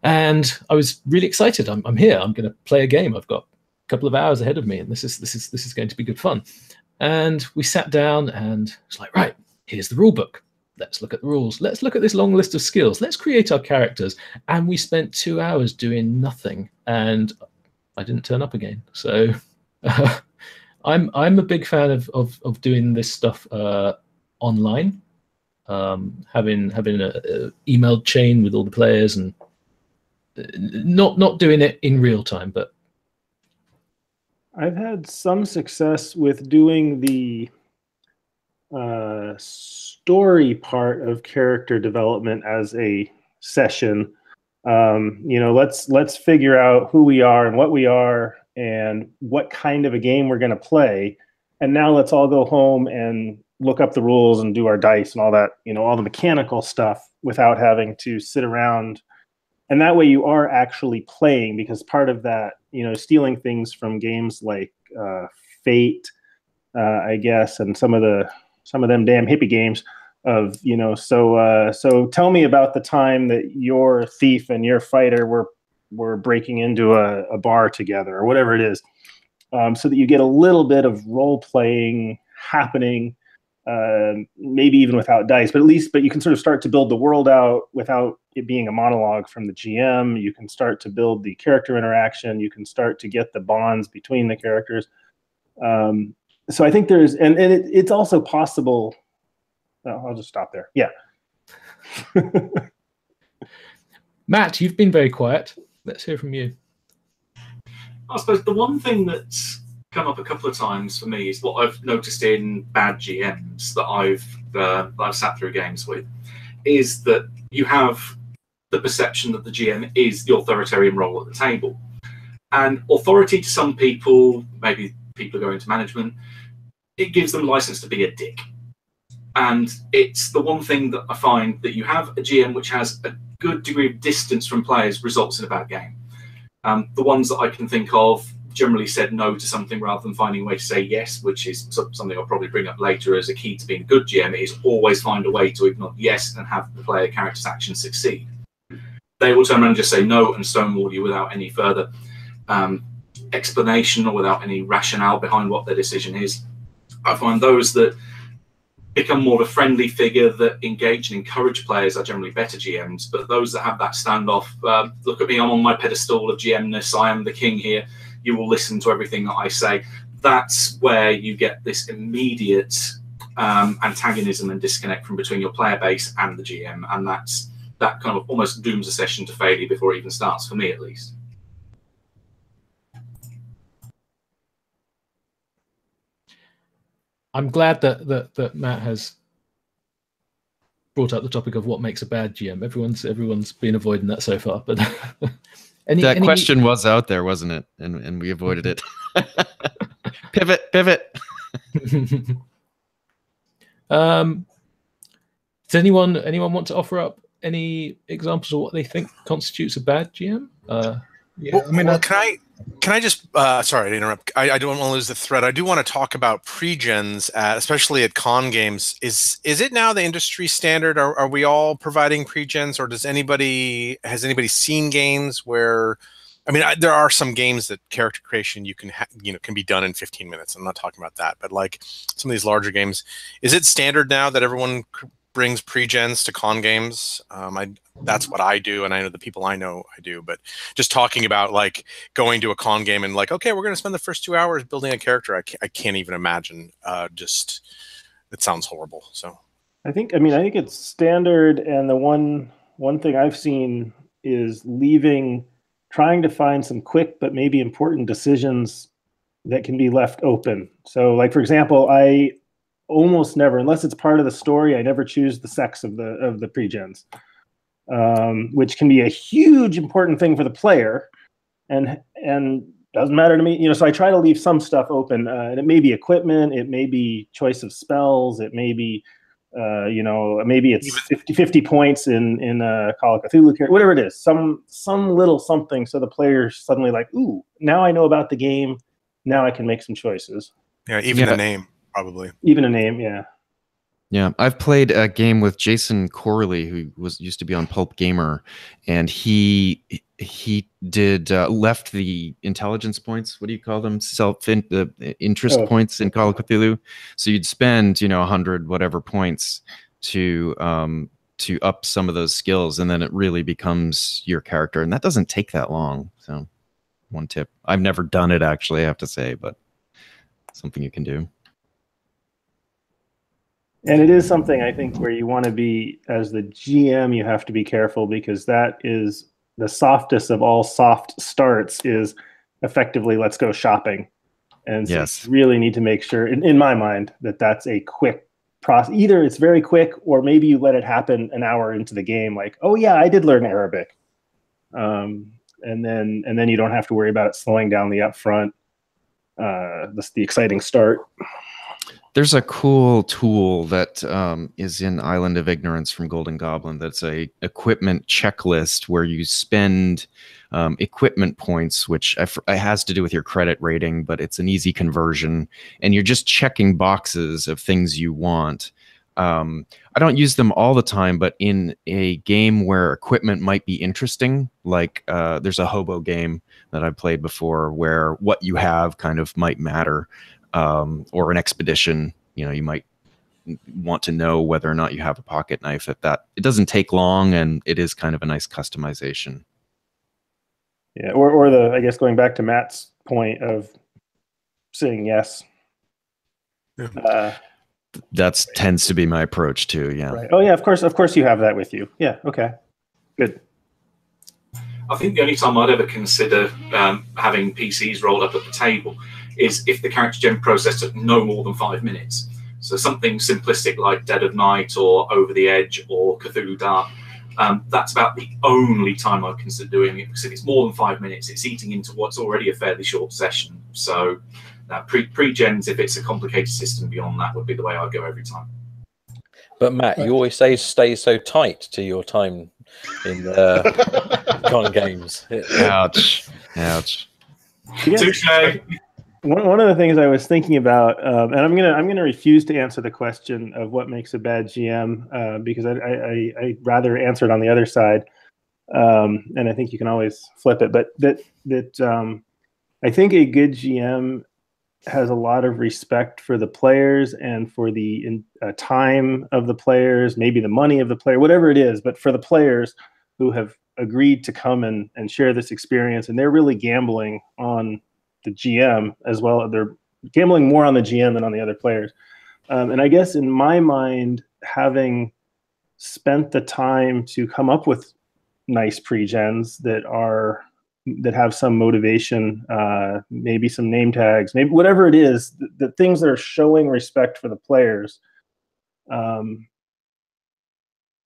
And I was really excited. I'm here. I'm going to play a game. I've got a couple of hours ahead of me, and this is going to be good fun. And we sat down, and it's like, right, here's the rule book. Let's look at the rules. Let's look at this long list of skills. Let's create our characters. And we spent 2 hours doing nothing, and I didn't turn up again. So I'm a big fan of doing this stuff online, having a emailed chain with all the players, and not doing it in real time. But I've had some success with doing the story part of character development as a session. Let's figure out who we are and what we are and what kind of a game we're going to play. And now let's all go home and look up the rules and do our dice and all that, all the mechanical stuff without having to sit around. And that way you are actually playing, because part of that, stealing things from games like Fate, I guess, and some of them damn hippie games of, so tell me about the time that your thief and your fighter were breaking into a bar together, or whatever it is, so that you get a little bit of role playing happening, maybe even without dice, but you can sort of start to build the world out without it being a monologue from the GM. You can start to build the character interaction. You can start to get the bonds between the characters. So I think it's also possible. I'll just stop there. Yeah. Matt, you've been very quiet. Let's hear from you. I suppose the one thing that's come up a couple of times for me is what I've noticed in bad GMs that I've sat through games with, is that you have the perception that the GM is the authoritarian role at the table. And authority to some people, maybe people who go into management, it gives them license to be a dick. And it's the one thing that I find that you have a GM which has a good degree of distance from players results in a bad game. The ones that I can think of generally said no to something rather than finding a way to say yes, which is something I'll probably bring up later as a key to being a good GM, is always find a way to ignore yes and have the player character's action succeed. They will turn around and just say no and stonewall you without any further explanation or without any rationale behind what their decision is. I find those that become more of a friendly figure that engage and encourage players are generally better GMs, but those that have that standoff, look at me, I'm on my pedestal of GMness, I am the king here, you will listen to everything that I say. That's where you get this immediate antagonism and disconnect from between your player base and the GM, and that kind of almost dooms a session to failure before it even starts, for me at least. I'm glad that Matt has brought up the topic of what makes a bad GM. Everyone's been avoiding that so far, but that question was out there, wasn't it? And we avoided it. Pivot. Does anyone want to offer up any examples of what they think constitutes a bad GM? Yeah, well, I mean, can I just sorry to interrupt. I don't want to lose the thread. I do want to talk about pre-gens, especially at con games. Is it now the industry standard? Are we all providing pre-gens, or has anybody seen games where? I mean, there are some games that character creation can be done in 15 minutes. I'm not talking about that, but like some of these larger games, is it standard now that everyone brings pre-gens to con games? That's what I do, and I know the people I know I do, but just talking about like going to a con game and like, okay, we're going to spend the first 2 hours building a character. I can't even imagine. It sounds horrible. So I think it's standard, and the one thing I've seen is trying to find some quick but maybe important decisions that can be left open. So like, for example, I almost never, unless it's part of the story, I never choose the sex of the pre-gens, which can be a huge important thing for the player, and doesn't matter to me. So I try to leave some stuff open, and it may be equipment, it may be choice of spells, it may be maybe it's 50 points in Call of Cthulhu character, whatever it is, some little something, so the player's suddenly like, ooh, now I know about the game, now I can make some choices. Yeah, even a name. Probably even a name, yeah. I've played a game with Jason Corley, who used to be on Pulp Gamer, and he did left the intelligence points. What do you call them? Interest points in Call of Cthulhu. So you'd spend 100 whatever points to up some of those skills, and then it really becomes your character, and that doesn't take that long. So one tip. I've never done it actually, I have to say, but something you can do. And it is something I think where you want to be, as the GM, you have to be careful, because that is the softest of all soft starts, is effectively let's go shopping. And so you really need to make sure, in my mind, that that's a quick process. Either it's very quick, or maybe you let it happen an hour into the game, like, oh yeah, I did learn Arabic. And then you don't have to worry about it slowing down the upfront, the exciting start. There's a cool tool that is in Island of Ignorance from Golden Goblin. That's a equipment checklist where you spend equipment points, which it has to do with your credit rating, but it's an easy conversion. And you're just checking boxes of things you want. I don't use them all the time, but in a game where equipment might be interesting, like there's a hobo game that I've played before where what you have kind of might matter. Or an expedition, you might want to know whether or not you have a pocket knife. It doesn't take long, and it is kind of a nice customization. Yeah, or I guess going back to Matt's point of saying yes. Yeah. That tends to be my approach too. Yeah. Right. Oh yeah, of course you have that with you. Yeah. Okay. Good. I think the only time I'd ever consider having PCs rolled up at the table is if the character gen process took no more than 5 minutes. So something simplistic like Dead of Night or Over the Edge or Cthulhu Dark, that's about the only time I'd consider doing it, because if it's more than 5 minutes, it's eating into what's already a fairly short session. So pre-gens, if it's a complicated system beyond that, would be the way I'd go every time. But Matt, you always stay so tight to your time in con games. Ouch. Touche. One of the things I was thinking about, and I'm gonna refuse to answer the question of what makes a bad GM because I'd rather answer it on the other side, and I think you can always flip it. But I think a good GM has a lot of respect for the players and for the time of the players, maybe the money of the player, whatever it is, but for the players who have agreed to come and share this experience, and they're really gambling on the GM as well. They're gambling more on the GM than on the other players. And I guess in my mind, having spent the time to come up with nice pre-gens that have some motivation, maybe some name tags, maybe whatever it is, the things that are showing respect for the players. And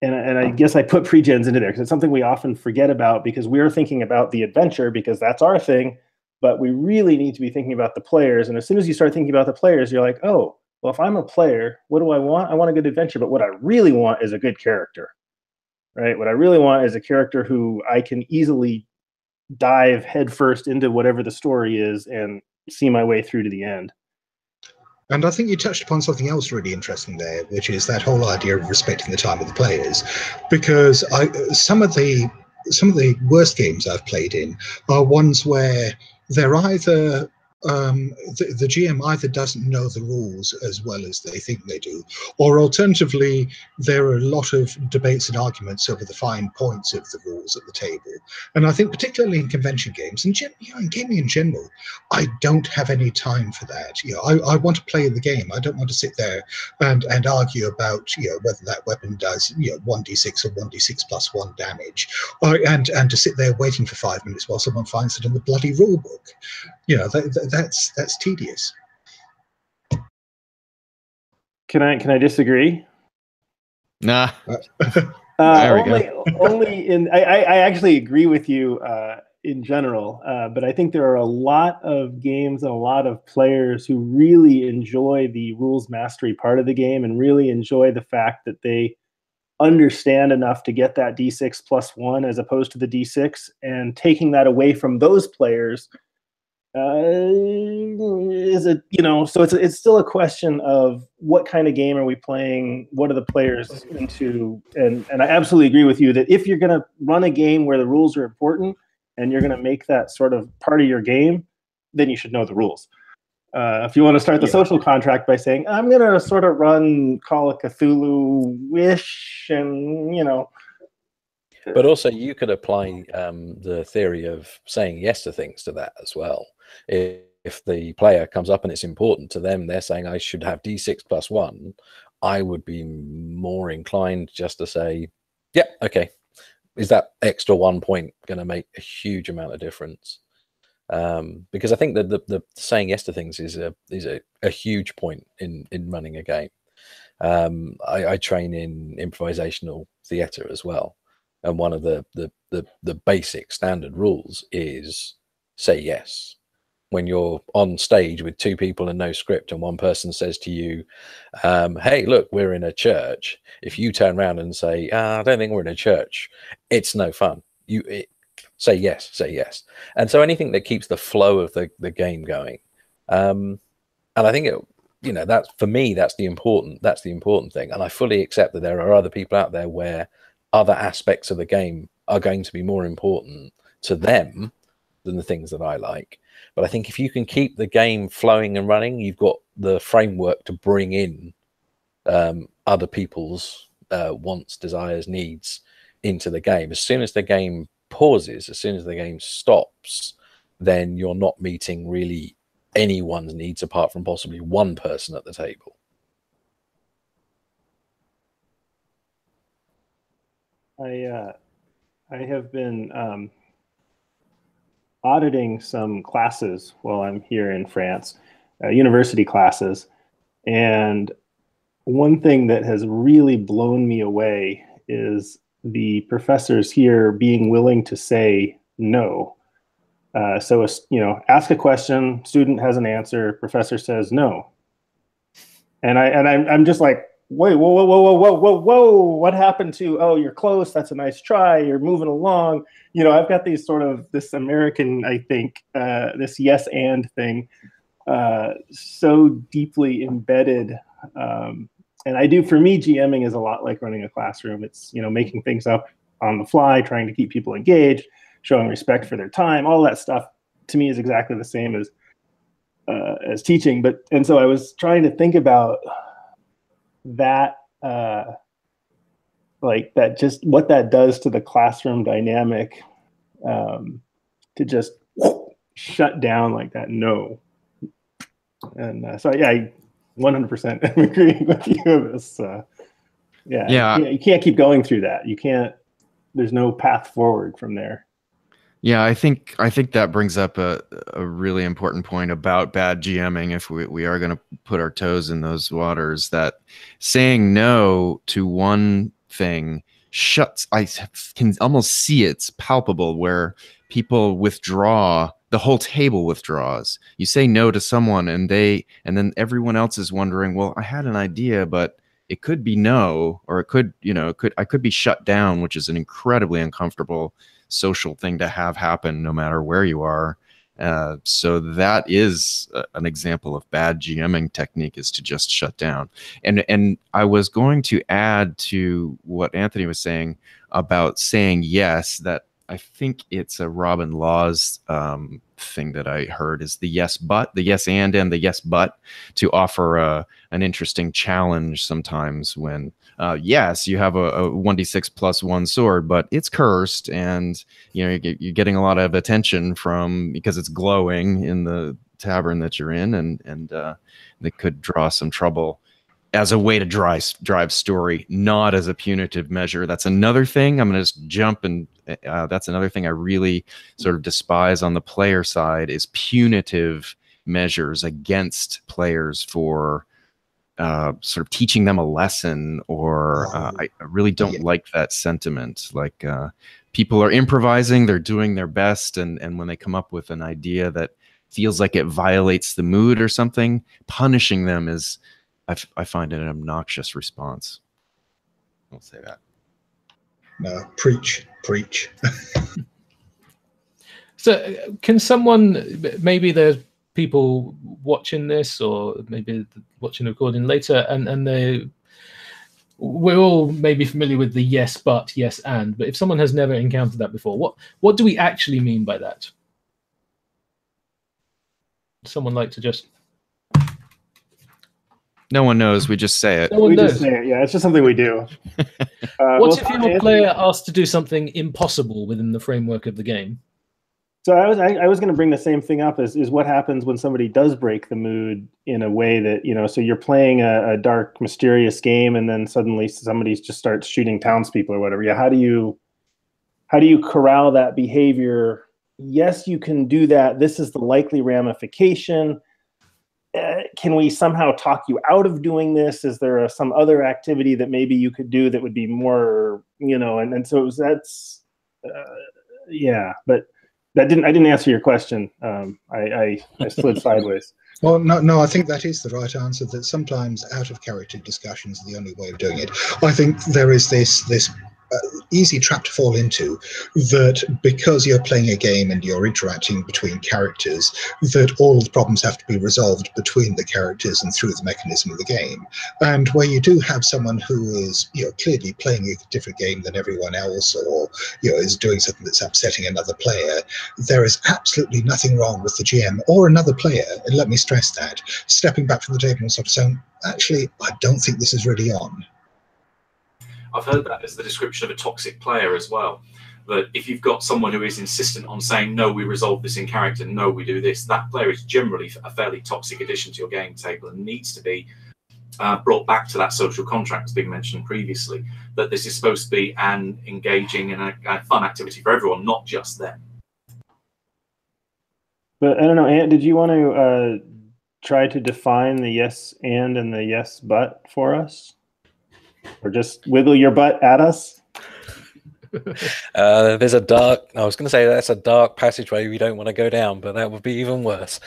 I guess I put pre-gens into there because it's something we often forget about because we're thinking about the adventure because that's our thing, but we really need to be thinking about the players. And as soon as you start thinking about the players, you're like, oh, well, if I'm a player, what do I want? I want a good adventure, but what I really want is a good character, right? What I really want is a character who I can easily dive headfirst into whatever the story is and see my way through to the end. And I think you touched upon something else really interesting there, which is that whole idea of respecting the time of the players. Because some of the worst games I've played in are ones where they're either the GM either doesn't know the rules as well as they think they do, or alternatively, there are a lot of debates and arguments over the fine points of the rules at the table. And I think particularly in convention games, and in gaming in general, I don't have any time for that. I want to play the game. I don't want to sit there and argue about whether that weapon does 1d6 or 1d6 plus 1 damage, and to sit there waiting for 5 minutes while someone finds it in the bloody rule book. That's tedious. Can I disagree? Nah. There we go. I actually agree with you in general, but I think there are a lot of games and a lot of players who really enjoy the rules mastery part of the game and really enjoy the fact that they understand enough to get that D6 plus 1 as opposed to the D6, and taking that away from those players so it's still a question of what kind of game are we playing, what are the players into, and I absolutely agree with you that if you're going to run a game where the rules are important and you're going to make that sort of part of your game, then you should know the rules. If you want to start the social contract by saying, I'm going to sort of run Call of Cthulhu-ish, and But also, you could apply the theory of saying yes to things to that as well. If the player comes up and it's important to them, they're saying I should have D6 plus 1, I would be more inclined just to say, yeah, okay. Is that extra 1 point going to make a huge amount of difference? Because I think that the saying yes to things is a huge point in running a game. I train in improvisational theatre as well. And one of the basic standard rules is say yes. When you're on stage with 2 people and no script, and one person says to you, hey, look, we're in a church. If you turn around and say, I don't think we're in a church, it's no fun. Say yes, say yes. And so anything that keeps the flow of the game going. And I think that's, for me, that's the important thing. And I fully accept that there are other people out there where other aspects of the game are going to be more important to them than the things that I like. But I think if you can keep the game flowing and running, you've got the framework to bring in other people's wants, desires, needs into the game. As soon as the game pauses, as soon as the game stops, then you're not meeting really anyone's needs apart from possibly one person at the table. I have been auditing some classes while I'm here in France, university classes. And one thing that has really blown me away is the professors here being willing to say no. So, ask a question, student has an answer, professor says no. And I'm just like, wait, whoa, what happened to, oh, you're close, that's a nice try, you're moving along. You know, I've got these sort of, this American, I think, this yes and thing, so deeply embedded. And I do, for me, GMing is a lot like running a classroom. It's, you know, making things up on the fly, trying to keep people engaged, showing respect for their time, all that stuff to me is exactly the same as teaching. And so I was trying to think about that, like that, just what that does to the classroom dynamic, to just shut down like that. No. And so, yeah, I 100% am agreeing with you on this. You can't keep going through that. You can't, there's no path forward from there. Yeah, I think that brings up a really important point about bad GMing. If we are going to put our toes in those waters, that saying no to one thing shuts. I can almost see it's palpable where people withdraw. The whole table withdraws. You say no to someone, and then everyone else is wondering, well, I had an idea, but it could be no, or it could, I could be shut down, which is an incredibly uncomfortable social thing to have happen no matter where you are. So that is an example of bad GMing technique, is to just shut down. And I was going to add to what Anthony was saying about saying yes, that I think it's a Robin Laws thing that I heard, is the yes but, the yes and the yes but, to offer an interesting challenge sometimes when yes, you have a 1d6 plus 1 sword, but it's cursed, and you're getting a lot of attention because it's glowing in the tavern that you're in, and that could draw some trouble as a way to drive story, not as a punitive measure. That's another thing. I'm going to just jump, and that's another thing I really sort of despise on the player side, is punitive measures against players for sort of teaching them a lesson, or I really don't like that sentiment. Like people are improvising, they're doing their best, and when they come up with an idea that feels like it violates the mood or something, punishing them is, I find it an obnoxious response. I'll say that. No, preach. So can someone, maybe there's people watching this, or maybe watching the recording later, and we're all maybe familiar with the yes but, yes and, but if someone has never encountered that before, what do we actually mean by that? Someone like to just... No one knows. We just say it. No one knows. Just say it. Yeah, it's just something we do. What if your player asked to do something impossible within the framework of the game? So I was going to bring the same thing up, is what happens when somebody does break the mood in a way that, so you're playing a dark, mysterious game, and then suddenly somebody just starts shooting townspeople or whatever. Yeah, how do you corral that behavior? Yes, you can do that. This is the likely ramification. Can we somehow talk you out of doing this? Is there some other activity that maybe you could do that would be more, and so that's, yeah, but I didn't answer your question. I slid sideways. Well, no, I think that is the right answer, that sometimes out of character discussions are the only way of doing it. I think there is this easy trap to fall into, that because you're playing a game and you're interacting between characters, that all of the problems have to be resolved between the characters and through the mechanism of the game. And where you do have someone who is clearly playing a different game than everyone else, or is doing something that's upsetting another player, there is absolutely nothing wrong with the GM or another player, and let me stress that, stepping back from the table and sort of saying, actually, I don't think this is really on. I've heard that as the description of a toxic player as well. That if you've got someone who is insistent on saying, no, we resolve this in character, no, we do this, that player is generally a fairly toxic addition to your game table and needs to be brought back to that social contract that's been mentioned previously, that this is supposed to be an engaging and a fun activity for everyone, not just them. But I don't know, Ant, did you want to try to define the yes and the yes but for us? Or just wiggle your butt at us? There's a dark... I was going to say that's a dark passageway we don't want to go down, but that would be even worse.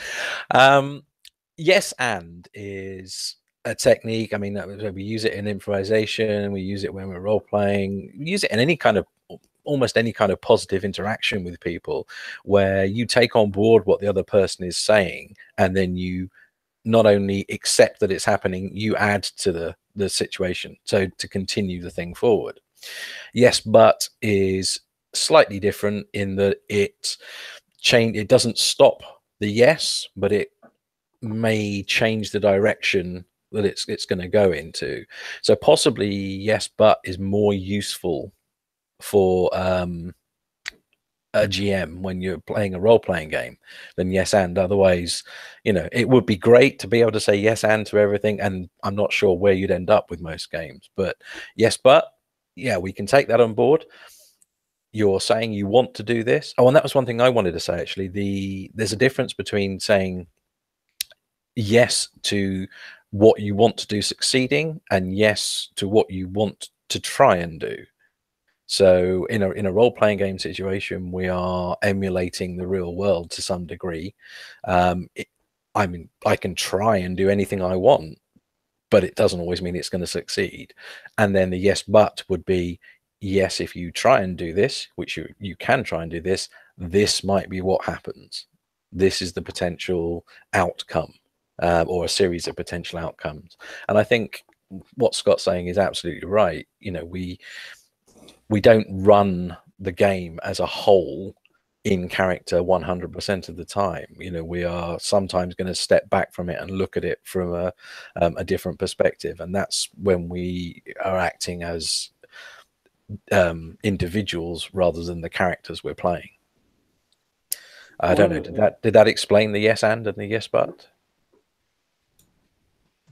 Yes and is a technique. I mean, we use it in improvisation, we use it when we're role playing, we use it in any kind of, almost any kind of positive interaction with people, where you take on board what the other person is saying, and then you not only accept that it's happening, you add to the situation, so to continue the thing forward. Yes, but is slightly different in that it doesn't stop the yes, but it may change the direction that it's going to go into. So possibly yes, but is more useful for a GM when you're playing a role-playing game than yes and. Otherwise, it would be great to be able to say yes and to everything, and I'm not sure where you'd end up with most games. But yes, but yeah, we can take that on board. You're saying you want to do this. Oh, and that was one thing I wanted to say, actually. There's a difference between saying yes to what you want to do succeeding and yes to what you want to try and do. So in a role-playing game situation, we are emulating the real world to some degree. I mean, I can try and do anything I want, but it doesn't always mean it's going to succeed. And then the yes but would be, yes, if you try and do this, which you can try and do this, this might be what happens. This is the potential outcome, or a series of potential outcomes. And I think what Scott's saying is absolutely right. We don't run the game as a whole in character 100% of the time. We are sometimes going to step back from it and look at it from a different perspective, and that's when we are acting as individuals rather than the characters we're playing. I don't know. Did that explain the yes and the yes but?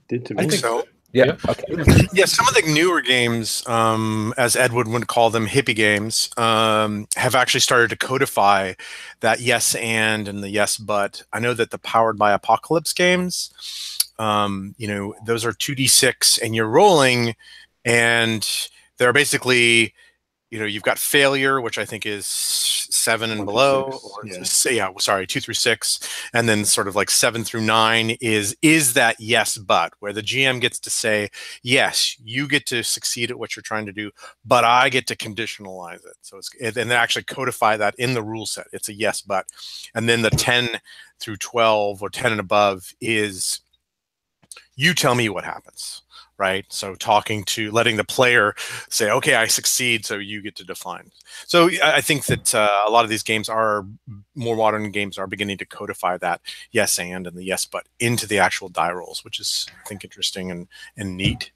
Did to me. I think so. Yeah. Okay. Yeah, some of the newer games, as Edward would call them, hippie games, have actually started to codify that yes and the yes but. I know that the Powered by Apocalypse games, those are 2d6 and you're rolling, and they're basically, you've got failure, which I think is 7 and below, or 2 through 6, and then sort of like 7 through 9 is that yes but, where the GM gets to say, yes, you get to succeed at what you're trying to do, but I get to conditionalize it. So and they actually codify that in the rule set. It's a yes but. And then the 10 through 12 or 10 and above is, you tell me what happens. Right. So letting the player say, okay, I succeed, so you get to define. So I think that a lot of these games more modern games are beginning to codify that yes and the yes but into the actual die rolls, which is, I think, interesting and neat.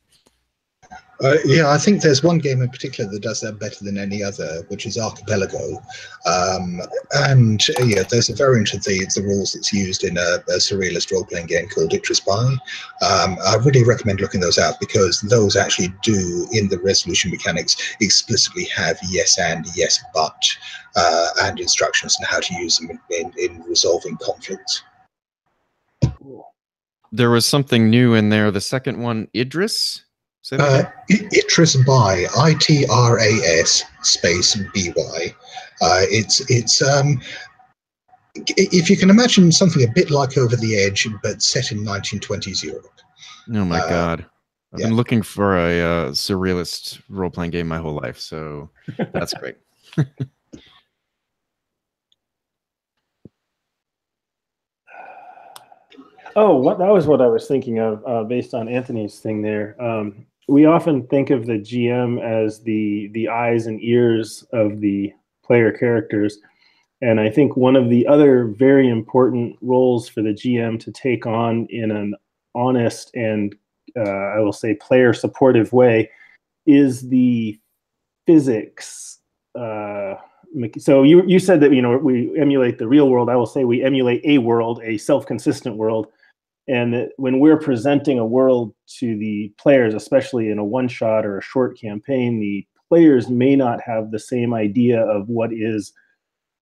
Yeah, I think there's one game in particular that does that better than any other, which is Archipelago. There's a variant of the rules that's used in a surrealist role-playing game called Ictus By. I really recommend looking those out, because those actually do, in the resolution mechanics, explicitly have yes and yes but, and instructions on how to use them in resolving conflicts. There was something new in there. The second one, Idris? Itras By, ITRAS space BY. It's if you can imagine something a bit like Over the Edge, but set in 1920s Europe. Oh my God. I've been looking for a surrealist role-playing game my whole life, so that's great. That was what I was thinking of, based on Anthony's thing there. We often think of the GM as the eyes and ears of the player characters. And I think one of the other very important roles for the GM to take on in an honest and, I will say, player supportive way is the physics. So you said that, we emulate the real world. I will say we emulate a world, a self-consistent world. And that when we're presenting a world to the players, especially in a one-shot or a short campaign, the players may not have the same idea of what is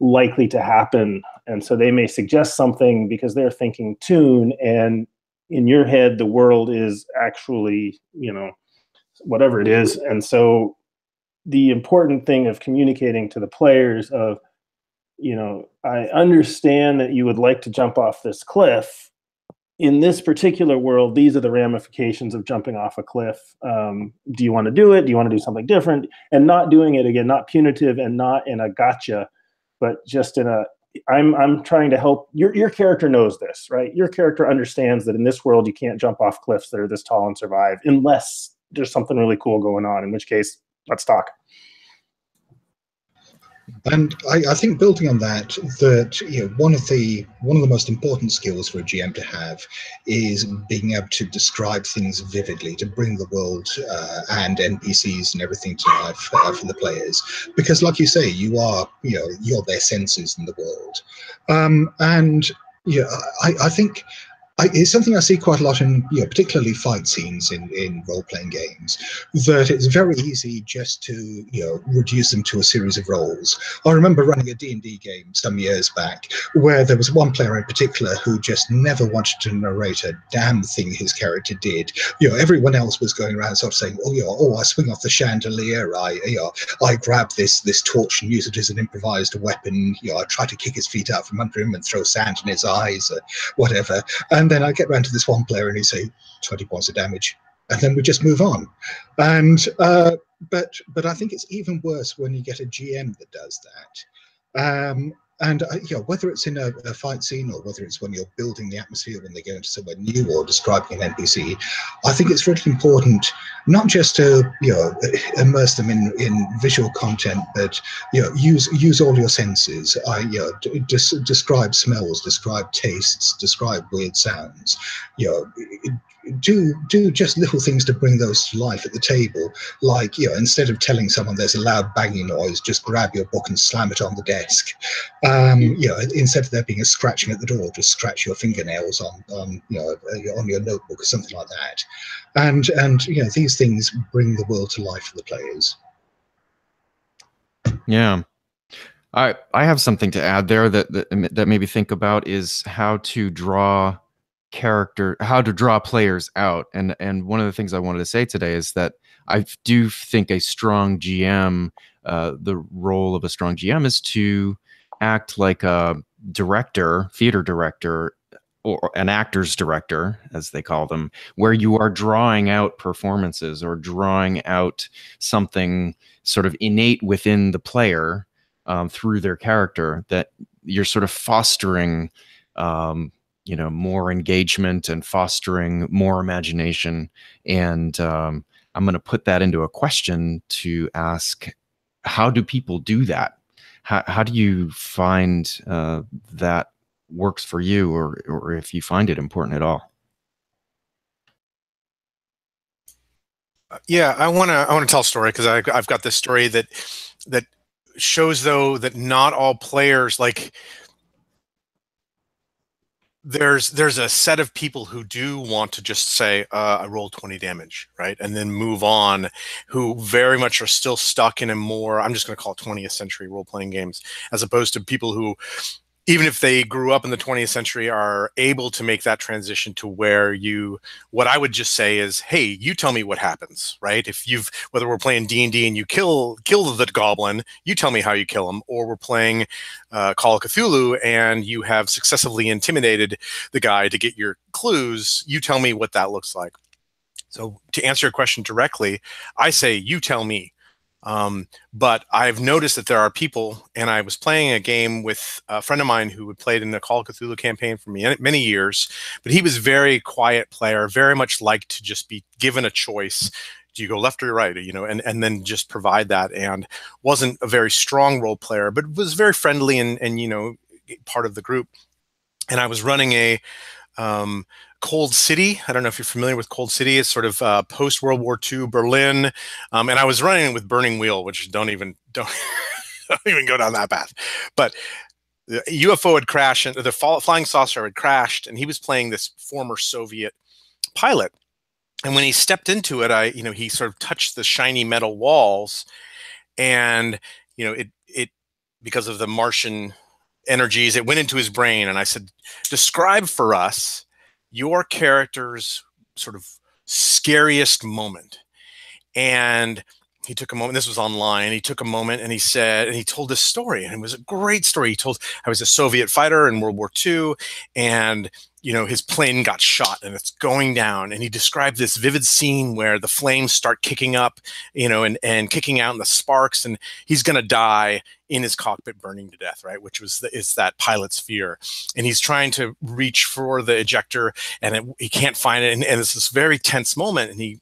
likely to happen. And so they may suggest something because they're thinking tune, and in your head, the world is actually, whatever it is. And so the important thing of communicating to the players of, I understand that you would like to jump off this cliff, in this particular world, these are the ramifications of jumping off a cliff. Do you want to do it? Do you want to do something different? And not doing it, again, not punitive and not in a gotcha, but just in a, I'm trying to help. Your character knows this, right? Your character understands that in this world, you can't jump off cliffs that are this tall and survive unless there's something really cool going on, in which case, let's talk. And I think building on that, one of the most important skills for a GM to have is being able to describe things vividly, to bring the world and NPCs and everything to life for the players. Because, like you say, you're their senses in the world, I think. It's something I see quite a lot in, particularly fight scenes in role-playing games, that it's very easy just to, reduce them to a series of roles. I remember running a D&D game some years back where there was one player in particular who just never wanted to narrate a damn thing his character did. Everyone else was going around sort of saying, I swing off the chandelier, I grab this torch and use it as an improvised weapon, I try to kick his feet out from under him and throw sand in his eyes, or whatever. And then I get round to this one player and he say 20 points of damage, and then we just move on. And but I think it's even worse when you get a GM that does that. Whether it's in a fight scene or whether it's when you're building the atmosphere when they go into somewhere new or describing an NPC, I think it's really important not just to immerse them in visual content, but use all your senses. Describe smells, describe tastes, describe weird sounds. Do just little things to bring those to life at the table, like instead of telling someone there's a loud banging noise, just grab your book and slam it on the desk. Instead of there being a scratching at the door, just scratch your fingernails on your notebook or something like that. And these things bring the world to life for the players. Yeah. I have something to add there that maybe think about is how to draw players out. And one of the things I wanted to say today is that I do think a strong GM, the role of a strong GM is to act like a director, theater director, or an actor's director, as they call them, where you are drawing out performances or drawing out something sort of innate within the player through their character, that you're sort of fostering more engagement and fostering more imagination. And I'm going to put that into a question to ask, how do people do that? How do you find that works for you, or if you find it important at all? Yeah, I want to tell a story, because I've got this story that shows, though, that not all players, like, there's a set of people who do want to just say, I rolled 20 damage, right, and then move on, who very much are still stuck in a more, I'm just going to call it 20th century role-playing games, as opposed to people who, even if they grew up in the 20th century, are able to make that transition to where what I would just say is, hey, you tell me what happens, right? Whether we're playing D&D and you kill the goblin, you tell me how you kill him, or we're playing Call of Cthulhu and you have successively intimidated the guy to get your clues, you tell me what that looks like. So to answer your question directly, I say, you tell me. But I've noticed that there are people, and I was playing a game with a friend of mine who had played in the Call of Cthulhu campaign for many years, but he was a very quiet player, very much liked to just be given a choice. Do you go left or right? And then just provide that, and wasn't a very strong role player, but was very friendly and part of the group. And I was running a Cold City. I don't know if you're familiar with Cold City. It's sort of post-World War II Berlin. And I was running with Burning Wheel, which don't even go down that path. But the UFO had crashed, and the flying saucer had crashed, and he was playing this former Soviet pilot. And when he stepped into it, he sort of touched the shiny metal walls, and it because of the Martian energies, it went into his brain. And I said, describe for us your character's sort of scariest moment. And he took a moment. This was online. He took a moment and he told this story, and it was a great story. He told, I was a Soviet fighter in World War II, and his plane got shot and it's going down, and he described this vivid scene where the flames start kicking up, and kicking out in the sparks, and he's going to die in his cockpit burning to death, right? Which is that pilot's fear. And he's trying to reach for the ejector, and he can't find it. And it's this very tense moment, and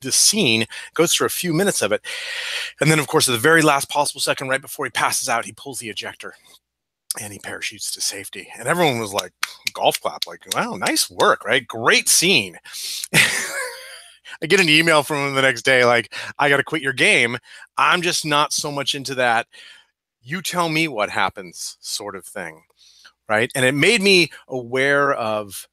this scene goes through a few minutes of it. And then, of course, at the very last possible second, right before he passes out, he pulls the ejector and he parachutes to safety. And everyone was like, golf clap, like, wow, nice work, right? Great scene. I get an email from him the next day, like, I got to quit your game. I'm just not so much into that, you tell me what happens sort of thing, right? And it made me aware of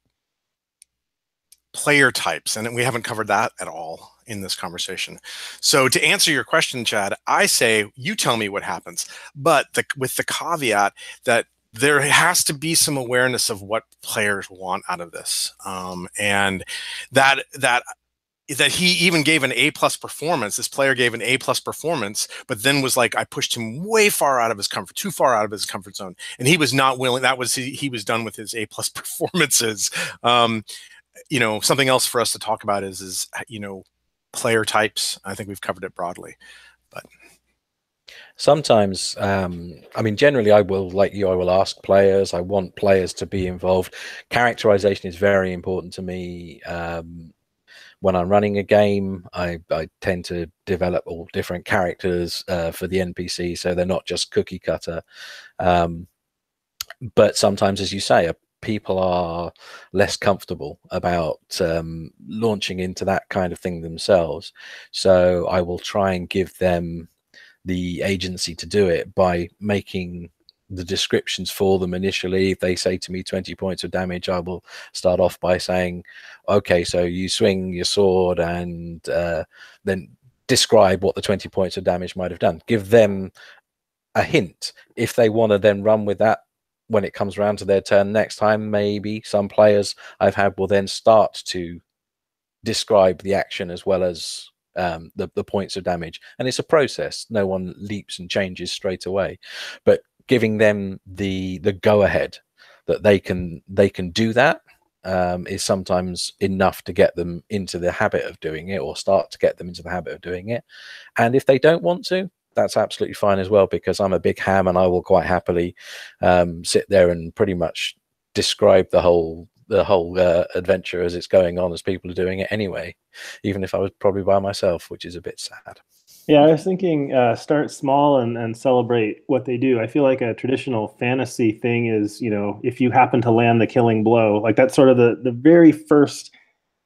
player types, and we haven't covered that at all in this conversation. So to answer your question, Chad, I say you tell me what happens, but with the caveat that there has to be some awareness of what players want out of this, and that he even gave an A+ performance. This player gave an A+ performance, but then was like, I pushed him way far out of his too far out of his comfort zone, and he was not willing. He was done with his A+ performances. Something else for us to talk about is player types. I think we've covered it broadly, but sometimes, generally I will ask players. I want players to be involved. Characterization is very important to me. When I'm running a game, I tend to develop all different characters for the NPC, so they're not just cookie cutter. But sometimes, as you say, people are less comfortable about launching into that kind of thing themselves. So I will try and give them the agency to do it by making the descriptions for them initially. If they say to me 20 points of damage, I will start off by saying, okay, so you swing your sword and then describe what the 20 points of damage might have done. Give them a hint. If they want to then run with that when it comes around to their turn next time, maybe some players I've had will then start to describe the action as well as the points of damage. And it's a process. No one leaps and changes straight away, but giving them the go ahead that they can do that is sometimes enough to get them into the habit of doing it, or start to get them into the habit of doing it. And if they don't want to, that's absolutely fine as well, because I'm a big ham and I will quite happily sit there and pretty much describe the whole adventure as it's going on, as people are doing it anyway, even if I was probably by myself, which is a bit sad. Yeah, I was thinking start small and celebrate what they do. I feel like a traditional fantasy thing is, if you happen to land the killing blow, like that's sort of the very first,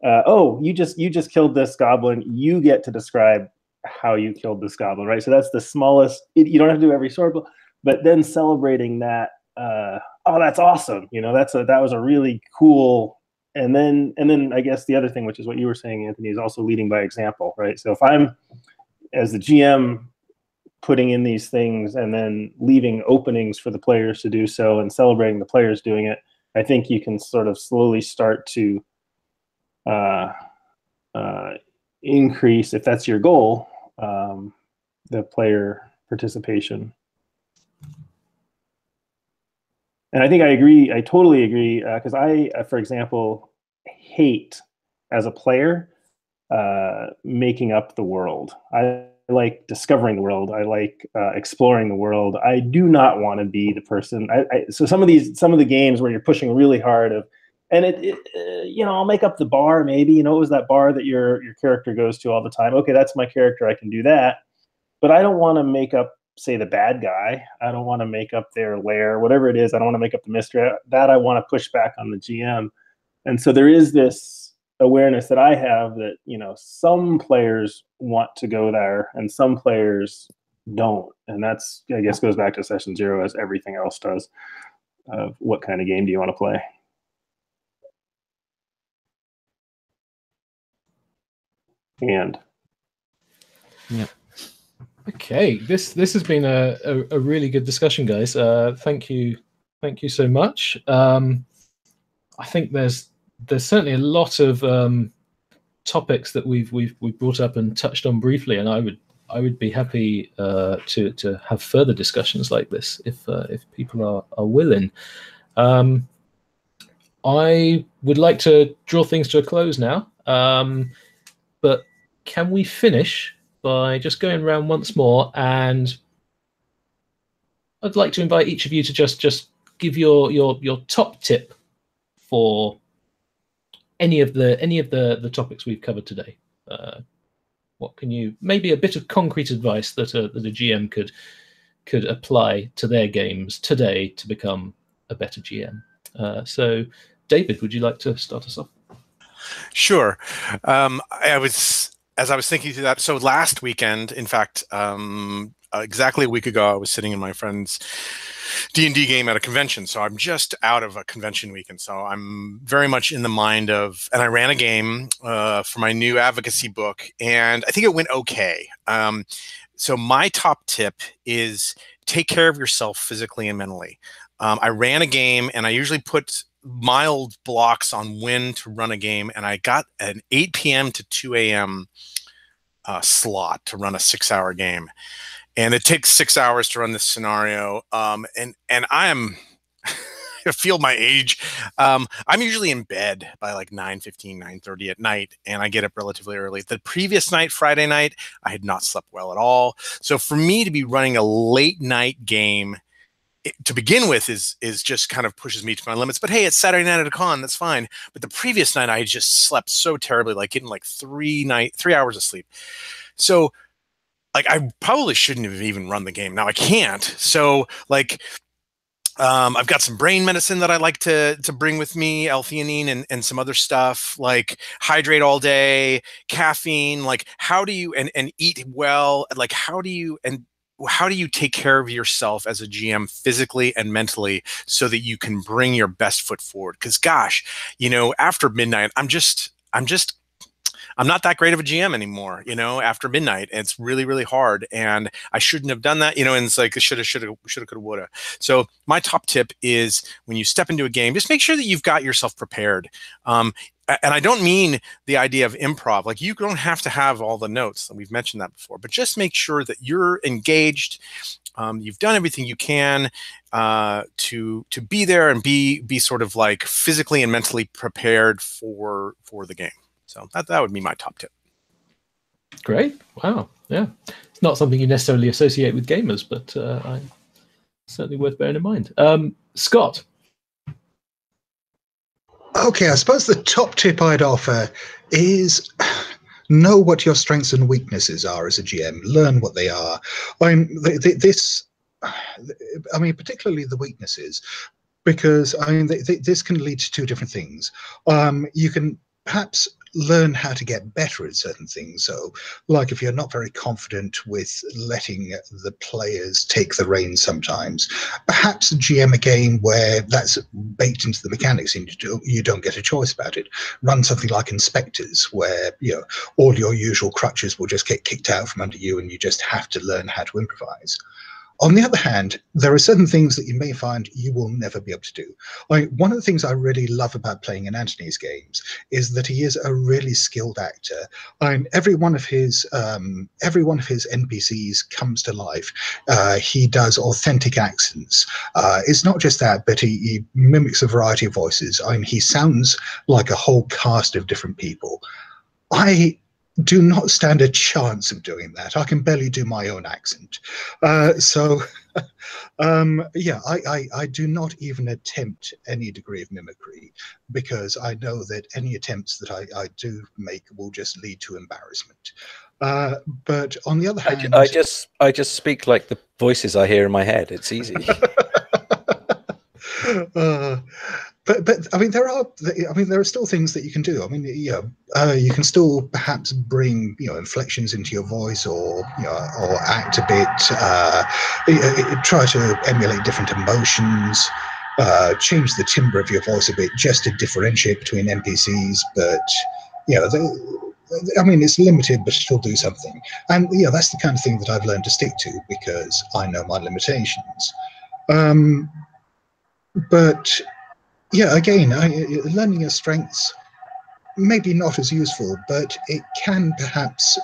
you just killed this goblin, you get to describe how you killed this goblin, right? So that's the smallest. You don't have to do every sword, but then celebrating that, that's awesome. That was a really cool. And then I guess the other thing, which is what you were saying, Anthony, is also leading by example, right? So if I'm, as the GM, putting in these things and then leaving openings for the players to do so and celebrating the players doing it, I think you can sort of slowly start to increase, if that's your goal, the player participation. And I think I agree. I totally agree, because I, for example, hate as a player making up the world. I like discovering the world. I like exploring the world. I do not want to be the person. So some of the games where you're pushing really hard I'll make up the bar, maybe, it was that bar that your character goes to all the time. Okay, that's my character. I can do that. But I don't want to make up, say, the bad guy. I don't want to make up their lair, whatever it is. I don't want to make up the mystery. That I want to push back on the GM. And so there is this awareness that I have that, some players want to go there and some players don't. And that's, I guess, goes back to session 0, as everything else does, of what kind of game do you want to play. And yeah. Okay, this has been a really good discussion, guys. Thank you so much. I think there's certainly a lot of topics that we've brought up and touched on briefly, and I would be happy to have further discussions like this if people are willing. I would like to draw things to a close now, but can we finish by just going around once more? And I'd like to invite each of you to just give your top tip for any of the topics we've covered today. What can you, maybe a bit of concrete advice that a GM could apply to their games today to become a better GM. So, David, would you like to start us off? Sure. As I was thinking through that, so last weekend, in fact, exactly a week ago, I was sitting in my friend's D&D game at a convention. So I'm just out of a convention weekend. So I'm very much in the mind of, and I ran a game for my new advocacy book, and I think it went okay. So my top tip is take care of yourself physically and mentally. I ran a game, and I usually put mild blocks on when to run a game, and I got an 8 p.m. to 2 a.m. Slot to run a 6-hour game. And it takes 6 hours to run this scenario. And I am, I feel my age. I'm usually in bed by like 9:15, 9:30 at night, and I get up relatively early. The previous night, Friday night, I had not slept well at all. So for me to be running a late night game to begin with is just kind of pushes me to my limits. But hey, it's Saturday night at a con, that's fine. But the previous night I just slept so terribly, like getting like 3 hours of sleep. So like I probably shouldn't have even run the game. Now I can't. So like I've got some brain medicine that I like to bring with me, L-theanine and some other stuff, like hydrate all day, caffeine, like how do you and eat well, like how do you take care of yourself as a GM physically and mentally so that you can bring your best foot forward? Because gosh, you know, after midnight, I'm not that great of a GM anymore, you know, after midnight. It's really, really hard. And I shouldn't have done that, you know, and it's like shoulda, coulda, woulda. So my top tip is when you step into a game, just make sure that you've got yourself prepared. And I don't mean the idea of improv. Like you don't have to have all the notes. We've mentioned that before, but just make sure that you're engaged. You've done everything you can to be there and be sort of like physically and mentally prepared for the game. So that would be my top tip. Great. Wow. Yeah. It's not something you necessarily associate with gamers, but certainly worth bearing in mind. Scott. Okay, I suppose the top tip I'd offer is know what your strengths and weaknesses are as a GM. Learn what they are. I mean, particularly the weaknesses, because I mean, this can lead to two different things. You can perhaps learn how to get better at certain things. So like if you're not very confident with letting the players take the reins sometimes, perhaps GM a game where that's baked into the mechanics and you don't get a choice about it. Run something like Inspectors, where you know all your usual crutches will just get kicked out from under you and you just have to learn how to improvise. On the other hand, there are certain things that you may find you will never be able to do. One of the things I really love about playing in Anthony's games is that he is a really skilled actor. Every one of his NPCs comes to life. He does authentic accents. It's not just that, but he mimics a variety of voices. He sounds like a whole cast of different people. I do not stand a chance of doing that. I can barely do my own accent. Yeah, I do not even attempt any degree of mimicry because I know that any attempts that I do make will just lead to embarrassment. But on the other hand, I just speak like the voices I hear in my head. It's easy. But I mean, there are still things that you can do. I mean, you can still perhaps bring inflections into your voice, or or act a bit. Try to emulate different emotions. Change the timbre of your voice a bit, just to differentiate between NPCs. But I mean, it's limited, but still do something. And that's the kind of thing that I've learned to stick to because I know my limitations. But yeah, again, learning your strengths maybe not as useful, but it can perhaps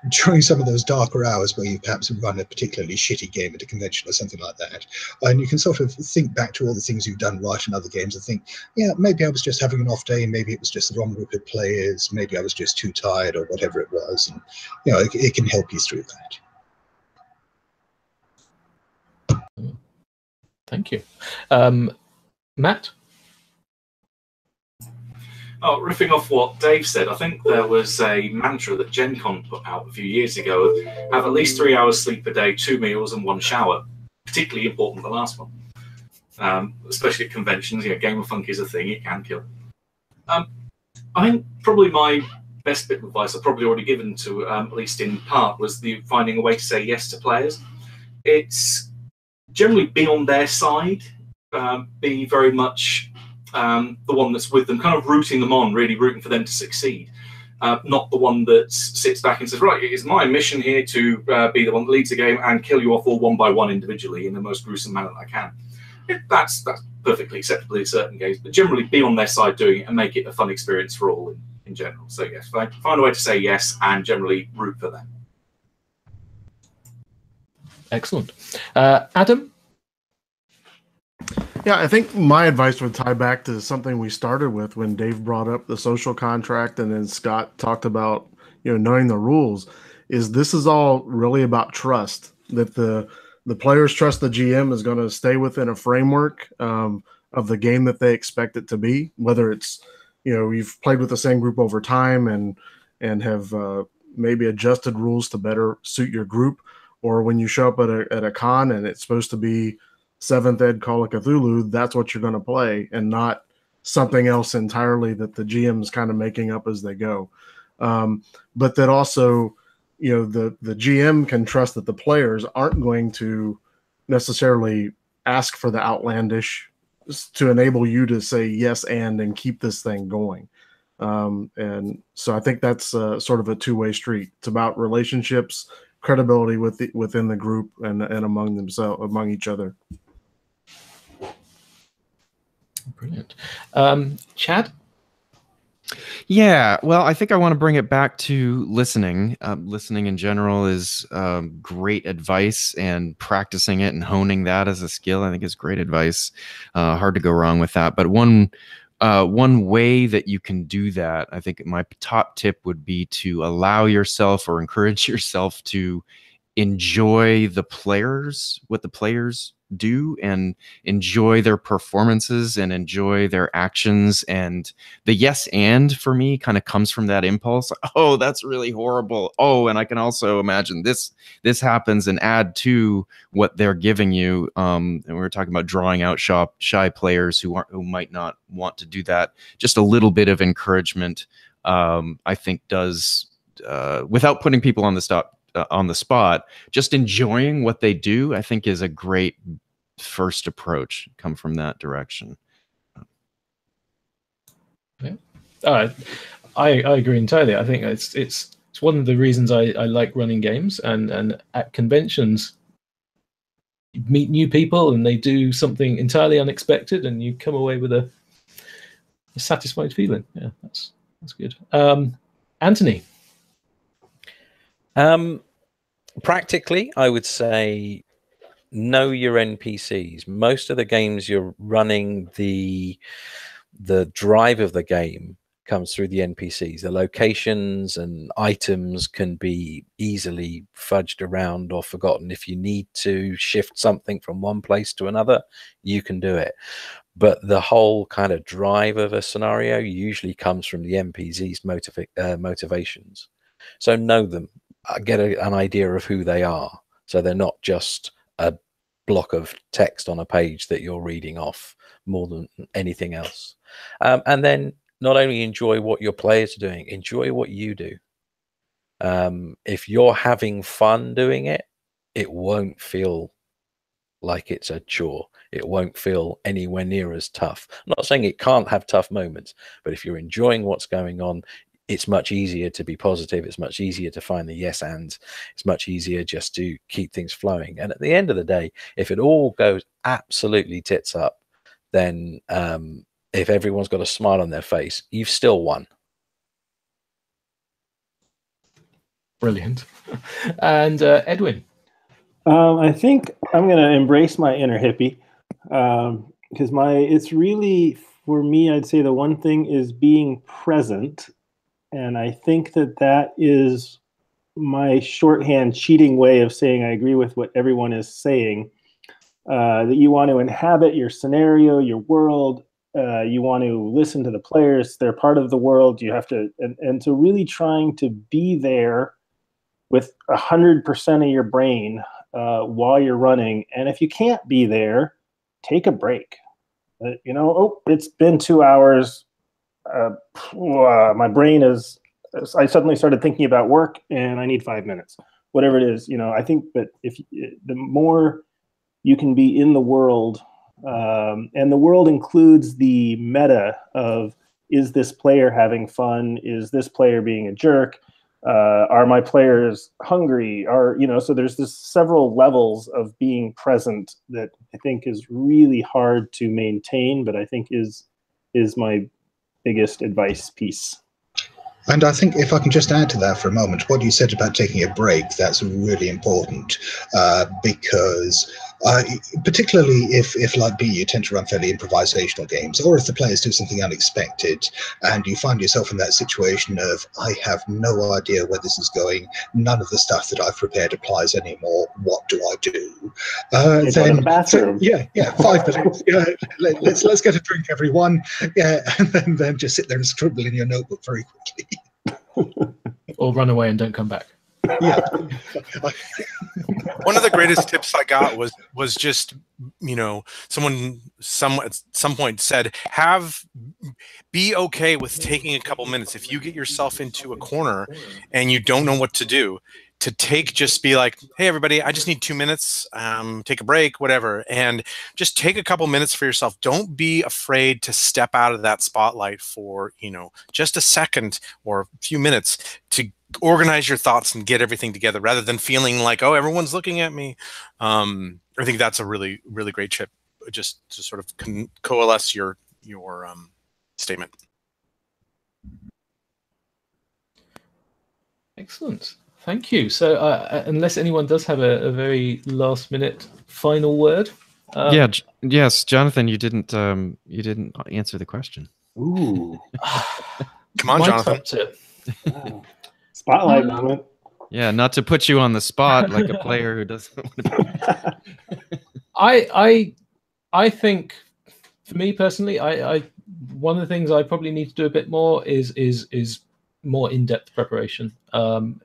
during some of those darker hours where you perhaps run a particularly shitty game at a convention or something like that, and you can sort of think back to all the things you've done right in other games and think, yeah, maybe I was just having an off day, maybe it was just the wrong group of players, maybe I was just too tired or whatever it was, and it can help you through that. Thank you. Matt? Oh, riffing off what Dave said, I think there was a mantra that Gen Con put out a few years ago of have at least 3 hours sleep a day, 2 meals and 1 shower. Particularly important, the last one. Especially at conventions, Game of Funk is a thing, it can kill. I think probably my best bit of advice I've probably already given to, at least in part, was the finding a way to say yes to players. It's generally be on their side, be very much the one that's with them, kind of rooting them on, really rooting for them to succeed. Not the one that sits back and says, right, it is my mission here to be the one that leads the game and kill you off all one by one individually in the most gruesome manner that I can. That's perfectly acceptable in certain games, but generally be on their side doing it and make it a fun experience for all in general. So yes, find a way to say yes and generally root for them. Excellent. Adam? Yeah, I think my advice would tie back to something we started with when Dave brought up the social contract and then Scott talked about, knowing the rules. This is all really about trust, that the players trust the GM is going to stay within a framework of the game that they expect it to be, whether it's, you've played with the same group over time and have maybe adjusted rules to better suit your group, or when you show up at a con and it's supposed to be 7th Ed Call of Cthulhu, that's what you're going to play and not something else entirely that the GM's kind of making up as they go. But that also, the GM can trust that the players aren't going to necessarily ask for the outlandish to enable you to say yes and keep this thing going. And so I think that's sort of a two-way street. It's about relationships, credibility within the group and among each other. Brilliant. Chad? Yeah, well, I think I want to bring it back to listening. Listening in general is great advice, and practicing it and honing that as a skill, I think, is great advice. Hard to go wrong with that. But one way that you can do that, I think my top tip would be to allow yourself or encourage yourself to enjoy what the players do and enjoy their performances and enjoy their actions. And the yes and for me kind of comes from that impulse. Oh, that's really horrible. Oh, and I can also imagine this happens, and add to what they're giving you. And we were talking about drawing out shy players who might not want to do that. Just a little bit of encouragement, I think, does without putting people on the spot, just enjoying what they do, I think, is a great first approach. Come from that direction. Yeah, I agree entirely. I think it's one of the reasons I like running games, and at conventions you meet new people and they do something entirely unexpected and you come away with a satisfied feeling. Yeah, that's good. Anthony? Practically, I would say know your NPCs. Most of the games you're running, the drive of the game comes through the NPCs. The locations and items can be easily fudged around or forgotten. If you need to shift something from one place to another, you can do it. But the whole kind of drive of a scenario usually comes from the NPCs' motivations. So know them. Get an idea of who they are, so they're not just a block of text on a page that you're reading off more than anything else. And then not only enjoy what your players are doing, enjoy what you do. If you're having fun doing it, it won't feel like it's a chore. It won't feel anywhere near as tough. I'm not saying it can't have tough moments, but if you're enjoying what's going on, it's much easier to be positive. It's much easier to find the yes ands. It's much easier just to keep things flowing. And at the end of the day, if it all goes absolutely tits up, then if everyone's got a smile on their face, you've still won. Brilliant. And Edwin? I think I'm going to embrace my inner hippie because it's really, for me, I'd say the one thing is being present. And I think that is my shorthand cheating way of saying I agree with what everyone is saying, that you want to inhabit your scenario, your world. You want to listen to the players. They're part of the world. You have to, and so really trying to be there with 100% of your brain while you're running. And if you can't be there, take a break. It's been 2 hours. My brain is, I suddenly started thinking about work and I need 5 minutes, whatever it is. I think that the more you can be in the world, and the world includes the meta of, is this player having fun? Is this player being a jerk? Are my players hungry? So there's this several levels of being present that I think is really hard to maintain, but I think is my biggest advice piece. And I think if I can just add to that for a moment, what you said about taking a break, that's really important because particularly if like me, you tend to run fairly improvisational games, or if the players do something unexpected and you find yourself in that situation of, I have no idea where this is going, none of the stuff that I've prepared applies anymore, what do I do? Go to the bathroom. Yeah, 5 minutes. Yeah, let's get a drink, everyone. Yeah, and then just sit there and scribble in your notebook very quickly. Or run away and don't come back. Yeah. One of the greatest tips I got was just, someone at some point said, be okay with taking a couple minutes. If you get yourself into a corner and you don't know what to do, just be like, hey, everybody, I just need 2 minutes, take a break, whatever. And just take a couple minutes for yourself. Don't be afraid to step out of that spotlight for, just a second or a few minutes to organize your thoughts and get everything together rather than feeling like, oh, everyone's looking at me. I think that's a really, really great tip, just to sort of coalesce your statement. Excellent. Thank you. So unless anyone does have a very last minute final word. Yes, Jonathan, you didn't answer the question. Ooh. Come on, Jonathan. Wow. Spotlight moment. Yeah, not to put you on the spot like a player who doesn't want to be. I think, for me personally, I one of the things I probably need to do a bit more is more in-depth preparation. I'm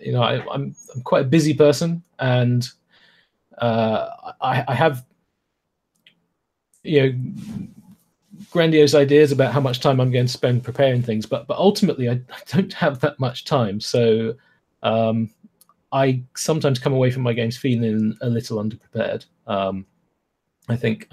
quite a busy person, and I have grandiose ideas about how much time I'm going to spend preparing things, but ultimately I don't have that much time. So I sometimes come away from my games feeling a little underprepared. I think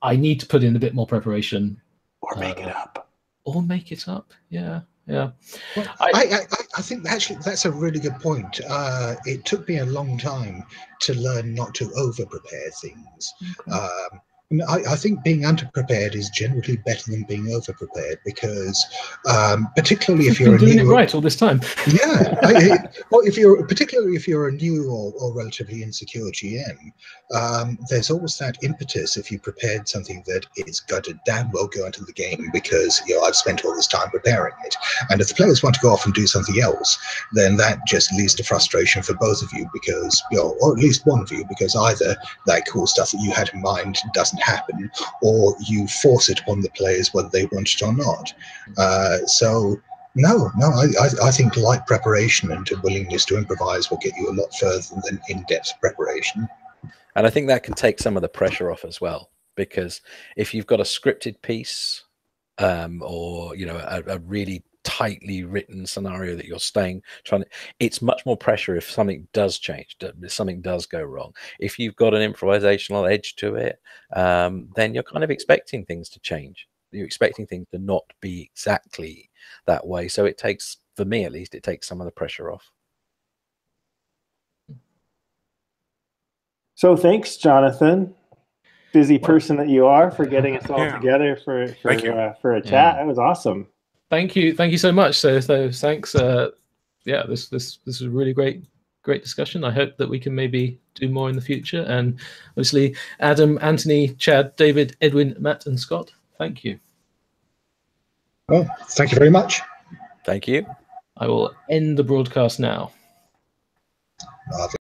I need to put in a bit more preparation, or make it up. Or make it up. Yeah. Well, I think actually that's a really good point. It took me a long time to learn not to over-prepare things. Okay. I think being underprepared is generally better than being overprepared because, particularly if you're doing it right all this time. Yeah, if you're a new or relatively insecure GM, there's always that impetus if you prepared something that it's got to damn well go into the game because I've spent all this time preparing it. And if the players want to go off and do something else, then that just leads to frustration for both of you because, or at least one of you, because either that cool stuff that you had in mind doesn't happen, or you force it upon the players whether they want it or not. I think light preparation and a willingness to improvise will get you a lot further than in-depth preparation. And I think that can take some of the pressure off as well, because if you've got a scripted piece or a really tightly written scenario that you're it's much more pressure if something does change, if something does go wrong. If you've got an improvisational edge to it, then you're kind of expecting things to change. You're expecting things to not be exactly that way. So it takes, for me at least, it takes some of the pressure off. So thanks, Jonathan, busy person that you are, for getting us all together for a chat. That was awesome. Thank you so much. So thanks. yeah, this is a really great discussion. I hope that we can maybe do more in the future. And obviously, Adam, Anthony, Chad, David, Edwin, Matt, and Scott, thank you. Well, thank you very much. Thank you. I will end the broadcast now. Lovely.